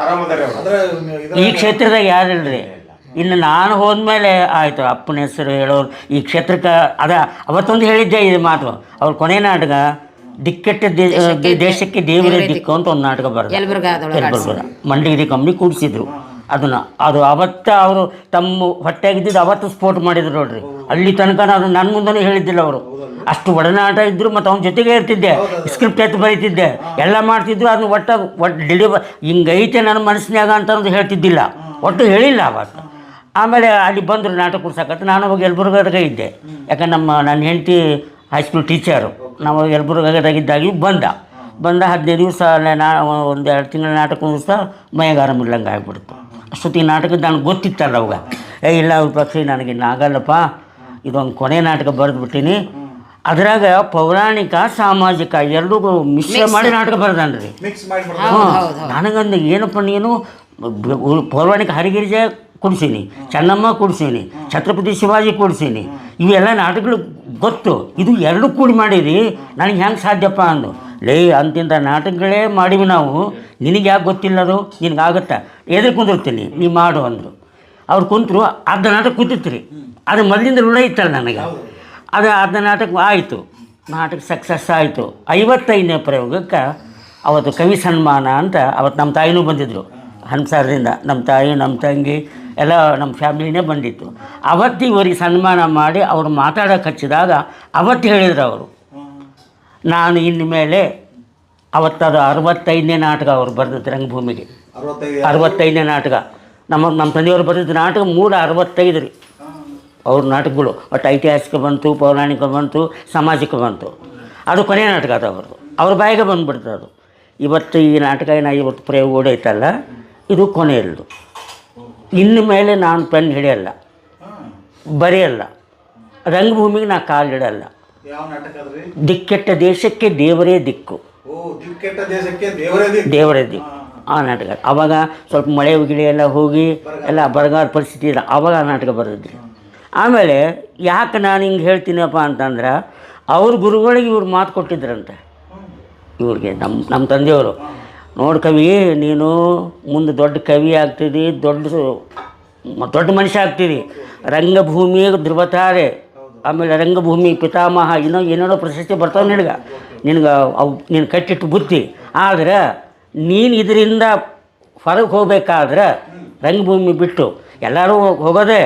ಆರಾಮದಾರೆ ಅವ್ರು. ಈ ಕ್ಷೇತ್ರದಾಗ ಯಾರಿಲ್ರಿ. ಇನ್ನು ನಾನು ಹೋದ್ಮೇಲೆ ಆಯ್ತು ಅಪ್ಪನ ಹೆಸರು ಹೇಳೋರು ಈ ಕ್ಷೇತ್ರಕ್ಕೆ. ಅವತ್ತೊಂದು ಹೇಳಿದ್ದೆ ಇದು ಮಾತು. ಅವ್ರ ಕೊನೆ ನಾಟಕ ದಿಕ್ಕೆಟ್ಟ ದೇಶಕ್ಕೆ ದೇವರೇ ದಿಕ್ಕು ಅಂತ ಒಂದು ನಾಟಕ ಬರೋದು ಯಲಬುರ್ಗ ಮಂಡಿಗಿರಿ ಕಂಪ್ನಿ ಕೂಡಿಸಿದ್ರು ಅದನ್ನು. ಅದು ಅವತ್ತ ಅವರು ತಮ್ಮ ಹೊಟ್ಟೆಗಿದ್ದು ಅವತ್ತು ಸ್ಫೋಟ ಮಾಡಿದ್ರು ನೋಡ್ರಿ. ಅಲ್ಲಿ ತನಕ ಅದು ನನ್ನ ಮುಂದೆ ಹೇಳಿದ್ದಿಲ್ಲ ಅವರು. ಅಷ್ಟು ಒಡನಾಟ ಇದ್ರು, ಮತ್ತು ಅವನ ಜೊತೆಗೆ ಇರ್ತಿದ್ದೆ, ಸ್ಕ್ರಿಪ್ಟ್ ಎತ್ತು ಬರೀತಿದ್ದೆ, ಎಲ್ಲ ಮಾಡ್ತಿದ್ರು. ಅದನ್ನ ಒಟ್ಟು ಹಿಂಗೈತೆ ನನ್ನ ಮನಸ್ಸಿನಾಗ ಅಂತ ಅನ್ನೋದು ಹೇಳ್ತಿದ್ದಿಲ್ಲ, ಒಟ್ಟು ಹೇಳಿಲ್ಲ ಅವತ್ತು. ಆಮೇಲೆ ಅಲ್ಲಿ ಬಂದರು ನಾಟಕ ಕುಡ್ಸಕತ್ತು. ನಾನು ಅವಾಗ ಯಲಬುರ್ಗದಾಗ ಇದ್ದೆ, ಯಾಕಂದ್ರೆ ನನ್ನ ಹೆಂಡತಿ ಹೈಸ್ಕೂಲ್ ಟೀಚರು. ನಾವು ಯಲಬುರ್ಗದಾಗಿದ್ದಾಗಿ ಬಂದ 15 ದಿವಸ ಒಂದು 2 ತಿಂಗಳ ನಾಟಕ ದಿವಸ ಮೈಯಾಗ ಆರಾಮಿಲ್ಲಂಗೆ ಆಗಿಬಿಡ್ತು. ಅಷ್ಟೊತ್ತಿಗೆ ನಾಟಕದ ನನಗೆ ಗೊತ್ತಿತ್ತಲ್ಲ ಅವಾಗ. ಇಲ್ಲ ಅವ್ರ ಪಕ್ಷ ನನಗಿನ್ನು ಆಗಲ್ಲಪ್ಪ, ಇದೊಂದು ಕೊನೆ ನಾಟಕ ಬರೆದ್ಬಿಟ್ಟಿನಿ. ಅದ್ರಾಗ ಪೌರಾಣಿಕ ಸಾಮಾಜಿಕ ಎರಡೂ ಮಿಶ್ರ ಮಾಡಿ ನಾಟಕ ಬರೆದನ್ರಿ. ನನಗಂದು ಏನಪ್ಪ ನೀನು ಪೌರಾಣಿಕ ಹರಿಗಿರಿಜೆ ಕೊಡಿಸೀನಿ, ಚೆನ್ನಮ್ಮ ಕೊಡಿಸೀನಿ, ಛತ್ರಪತಿ ಶಿವಾಜಿ ಕೊಡಿಸೀನಿ, ಇವೆಲ್ಲ ನಾಟಕಗಳು ಗೊತ್ತು. ಇದು ಎರಡು ಕೂಡಿ ಮಾಡಿರಿ, ನನಗೆ ಹೆಂಗೆ ಸಾಧ್ಯಪ್ಪ ಅಂದು. ಅಂತಿಂಥ ನಾಟಕಗಳೇ ಮಾಡಿವಿ ನಾವು, ನಿನಗೆ ಯಾಕೆ ಗೊತ್ತಿಲ್ಲದು, ನಿನಗಾಗತ್ತಾ, ಎದುರು ಕುಂದಿರ್ತೀನಿ ನೀ ಮಾಡು ಅಂದರು. ಅವ್ರು ಕುಂತರು. ಅರ್ಧ ನಾಟಕ ಕೂತಿತ್ತು ರೀ, ಅದು ಮೊದಲಿಂದ ರೂಢ ಇತ್ತಲ್ಲ ನನಗೆ. ಅದು ಅರ್ಧ ನಾಟಕ ಆಯಿತು, ನಾಟಕ ಸಕ್ಸಸ್ ಆಯಿತು. 55ನೇ ಪ್ರಯೋಗಕ್ಕೆ ಅವತ್ತು ಕವಿ ಸನ್ಮಾನ ಅಂತ ಅವತ್ತು ನಮ್ಮ ತಾಯಿನೂ ಬಂದಿದ್ದರು ಹಂಸಾರದಿಂದ. ನಮ್ಮ ತಾಯಿ, ನಮ್ಮ ತಂಗಿ ಎಲ್ಲ ನಮ್ಮ ಫ್ಯಾಮಿಲಿನೇ ಬಂದಿತ್ತು. ಅವತ್ತು ಇವರಿಗೆ ಸನ್ಮಾನ ಮಾಡಿ ಅವರು ಮಾತಾಡೋಕೆ ಹಚ್ಚಿದಾಗ ಅವತ್ತು ಹೇಳಿದ್ರು ಅವರು, ನಾನು ಇನ್ನು ಮೇಲೆ ಅವತ್ತದು 65ನೇ ನಾಟಕ ಅವ್ರು ಬರೆದಿದ್ದು ರಂಗಭೂಮಿಗೆ. 65ನೇ ನಾಟಕ ನಮ್ಮ ತಂದೆಯವರು ಬರೆದಿದ್ದ ನಾಟಕ 365 ರೀ ಅವ್ರ ನಾಟಕಗಳು. ಒಟ್ಟು ಐತಿಹಾಸಿಕ ಬಂತು, ಪೌರಾಣಿಕ ಬಂತು, ಸಾಮಾಜಿಕ ಬಂತು. ಅದು ಕೊನೆಯ ನಾಟಕ ಅದು ಅವ್ರ ಬಾಯಿಗೆ ಬಂದುಬಿಡ್ತದೆ ಅದು. ಇವತ್ತು ಈ ನಾಟಕ ಇವತ್ತು ಪ್ರಯೋಗ ಓಡೈತಲ್ಲ, ಇದು ಕೊನೆಯಲ್ದು. ಇನ್ನು ಮೇಲೆ ನಾನು ಪೆನ್ ಹಿಡಿಯಲ್ಲ, ಬರೆಯಲ್ಲ, ರಂಗಭೂಮಿಗೆ ನಾ ಕಾಲಿಡಲ್ಲ. ದಿಕ್ಕೆಟ್ಟ ದೇಶಕ್ಕೆ ದೇವರೇ ದಿಕ್ಕು, ದೇವರೇ ದಿಕ್ಕು ಆ ನಾಟಕ. ಆವಾಗ ಸ್ವಲ್ಪ ಮಳೆ ಗಿಳಿ ಎಲ್ಲ ಹೋಗಿ ಎಲ್ಲ ಬರಗಾಲ ಪರಿಸ್ಥಿತಿ ಇಲ್ಲ, ಆವಾಗ ಆ ನಾಟಕ ಬರೆದಿದ್ರಿ. ಆಮೇಲೆ ಯಾಕೆ ನಾನು ಹಿಂಗೆ ಹೇಳ್ತೀನಪ್ಪ ಅಂತಂದ್ರೆ, ಅವ್ರ ಗುರುಗಳಿಗೆ ಇವ್ರು ಮಾತು ಕೊಟ್ಟಿದ್ರಂತೆ ಇವ್ರಿಗೆ, ನಮ್ಮ ತಂದೆಯವರು. ನೋಡಿ ಕವಿ, ನೀನು ಮುಂದೆ ದೊಡ್ಡ ಕವಿ ಆಗ್ತಿದ್ದಿ, ದೊಡ್ಡ ಮನುಷ್ಯ ಆಗ್ತಿದ್ದಿ, ರಂಗಭೂಮಿಯ ಧ್ರುವತಾರೆ, ಆಮೇಲೆ ರಂಗಭೂಮಿ ಪಿತಾಮಹ, ಏನೇನೋ ಪ್ರಶಸ್ತಿ ಬರ್ತಾವೆ ನಿನಗೆ ಅವು ನೀನು ಕಟ್ಟಿಟ್ಟು ಬುದ್ಧಿ. ಆದರೆ ನೀನು ಇದರಿಂದ ಹೊರಗೆ ಹೋಗ್ಬೇಕಾದ್ರೆ ರಂಗಭೂಮಿ ಬಿಟ್ಟು ಎಲ್ಲರೂ ಹೋಗೋದೆ,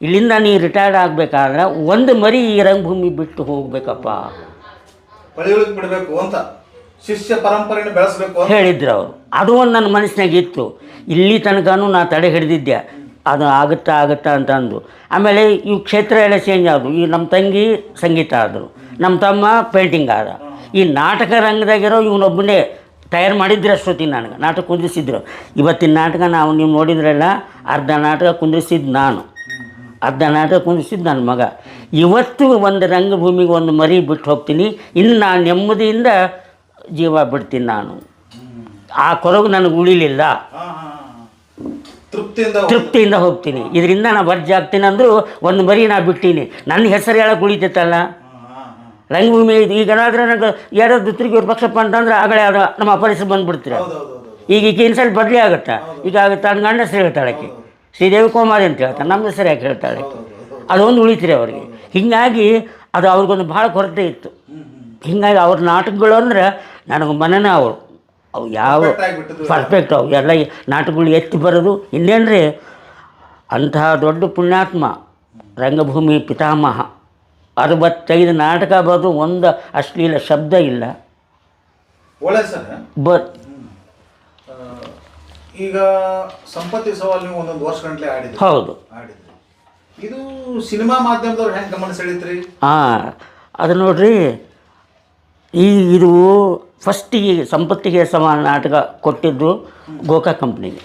ಇಲ್ಲಿಂದ ನೀ ರಿಟೈರ್ಡ್ ಆಗಬೇಕಾದ್ರೆ ಒಂದು ಮರಿ ಈ ರಂಗಭೂಮಿ ಬಿಟ್ಟು ಹೋಗ್ಬೇಕಪ್ಪ, ಬಿಡಬೇಕು ಅಂತ ಶಿಷ್ಯ ಪರಂಪರೆಯನ್ನು ಬೆಳೆಸಬೇಕು ಹೇಳಿದ್ರು ಅವರು. ಅದು ಒಂದು ನನ್ನ ಮನಸ್ಸಿನಾಗ ಇತ್ತು. ಇಲ್ಲಿ ತನಕನೂ ನಾ ತಡೆ ಹಿಡಿದಿದ್ದೆ, ಅದು ಆಗುತ್ತಾ ಅಂತ ಅಂದು. ಆಮೇಲೆ ಇವು ಕ್ಷೇತ್ರ ಎಲ್ಲ ಚೇಂಜ್ ಆದವು. ಈ ನಮ್ಮ ತಂಗಿ ಸಂಗೀತ ಆದರು, ನಮ್ಮ ತಮ್ಮ ಪೇಂಟಿಂಗ್ ಆದ. ಈ ನಾಟಕ ರಂಗದಾಗಿರೋ ಇವನೊಬ್ಬನೇ ತಯಾರು ಮಾಡಿದ್ರೆ ಅಷ್ಟೊತ್ತಿಗೆ ನನಗೆ ನಾಟಕ ಕುಂದಿಸಿದ್ರು. ಇವತ್ತಿನ ನಾಟಕ ನೀವು ನೋಡಿದ್ರಲ್ಲ, ಅರ್ಧ ನಾಟಕ ಕುಂದಿಸಿದ್ದು ನಾನು, ಅರ್ಧ ನಾಟಕ ಕುಂದಿಸಿದ್ದು ನನ್ನ ಮಗ. ಇವತ್ತು ಒಂದು ರಂಗಭೂಮಿಗೆ ಒಂದು ಮರಿ ಬಿಟ್ಟು ಹೋಗ್ತೀನಿ, ಇನ್ನು ನಾನು ನೆಮ್ಮದಿಯಿಂದ ಜೀವ ಬಿಡ್ತೀನಿ. ನಾನು ಆ ಕೊರಗು ನನಗೆ ಉಳಿಲಿಲ್ಲ, ತೃಪ್ತಿಯಿಂದ ಹೋಗ್ತೀನಿ. ಇದರಿಂದ ನಾನು ವರ್ಜೆ ಆಗ್ತೀನಿ ಅಂದರೂ ಒಂದು ಮರಿ ನಾ ಬಿಟ್ಟೀನಿ. ನನ್ನ ಹೆಸರು ಹೇಳಕ್ಕೆ ಉಳಿತೈತಲ್ಲ ರಂಗಭೂಮಿ. ಈಗೇನಾದ್ರೆ ನನಗೆ ಯಾರೋ ದುತ್ರಿಗೆ ಇವ್ರ ಪಕ್ಷಪ್ಪ ಅಂತಂದ್ರೆ ಆಗಲೇ ಅದು ನಮ್ಮ ಅಪರಿಸರು ಬಂದುಬಿಡ್ತೀರ. ಈಗ ಇನ್ಸಲ್ಟ್ ಬದಲೇ ಆಗುತ್ತಾ, ಈಗ ಆಗುತ್ತೆ. ನನ್ನ ಗಂಡ ಹೆಸರು ಹೇಳ್ತಾಳೆ ಆಕೆ, ಶ್ರೀದೇವಿ ಕೋಮಾರಿ ಅಂತ ಹೇಳ್ತಾಳೆ, ನಮ್ಮ ಹೆಸರು ಯಾಕೆ ಹೇಳ್ತಾಳೆ, ಅದೊಂದು ಉಳಿತೀರಿ ಅವ್ರಿಗೆ. ಹೀಗಾಗಿ ಅದು ಅವ್ರಿಗೊಂದು ಭಾಳ ಕೊರತೆ ಇತ್ತು. ಹೀಗಾಗಿ ಅವ್ರ ನಾಟಕಗಳು ಅಂದ್ರೆ ನನಗೆ ಮನನ ಅವು ಯಾವ ಪರ್ಫೆಕ್ಟ್. ಅವು ಎಲ್ಲ ನಾಟಕಗಳು ಎತ್ತಿ ಬರೋದು. ಇನ್ನೇನ್ರಿ ಅಂತಹ ದೊಡ್ಡ ಪುಣ್ಯಾತ್ಮ ರಂಗಭೂಮಿ ಪಿತಾಮಹ 65 ನಾಟಕ ಬರೆದು ಒಂದು ಅಶ್ಲೀಲ ಶಬ್ದ ಇಲ್ಲ. ಒಳ್ಳೆ ಸರ್. ಬ ಈಗ ಸಂಪತ್ತಿ ಸವಾಲ್ ನೀವು ಒಂದೊಂದು ವರ್ಷ ಗಂಟಲೆ ಆಡಿದ್ರಿ. ಹೌದು. ಆಡಿದ್ರಿ. ಇದು ಸಿನಿಮಾ ಮಾಧ್ಯಮದವ್ರು ಹೆಂಗೆ ಗಮನ ಸೆಳೀತ್ರಿ? ಅದು ನೋಡ್ರಿ, ಇದು ಫಸ್ಟಿಗೆ ಸಂಪತ್ತಿಗೆ ಸಮಾನ ನಾಟಕ ಕೊಟ್ಟಿದ್ದು ಗೋಕಾ ಕಂಪ್ನಿಗೆ.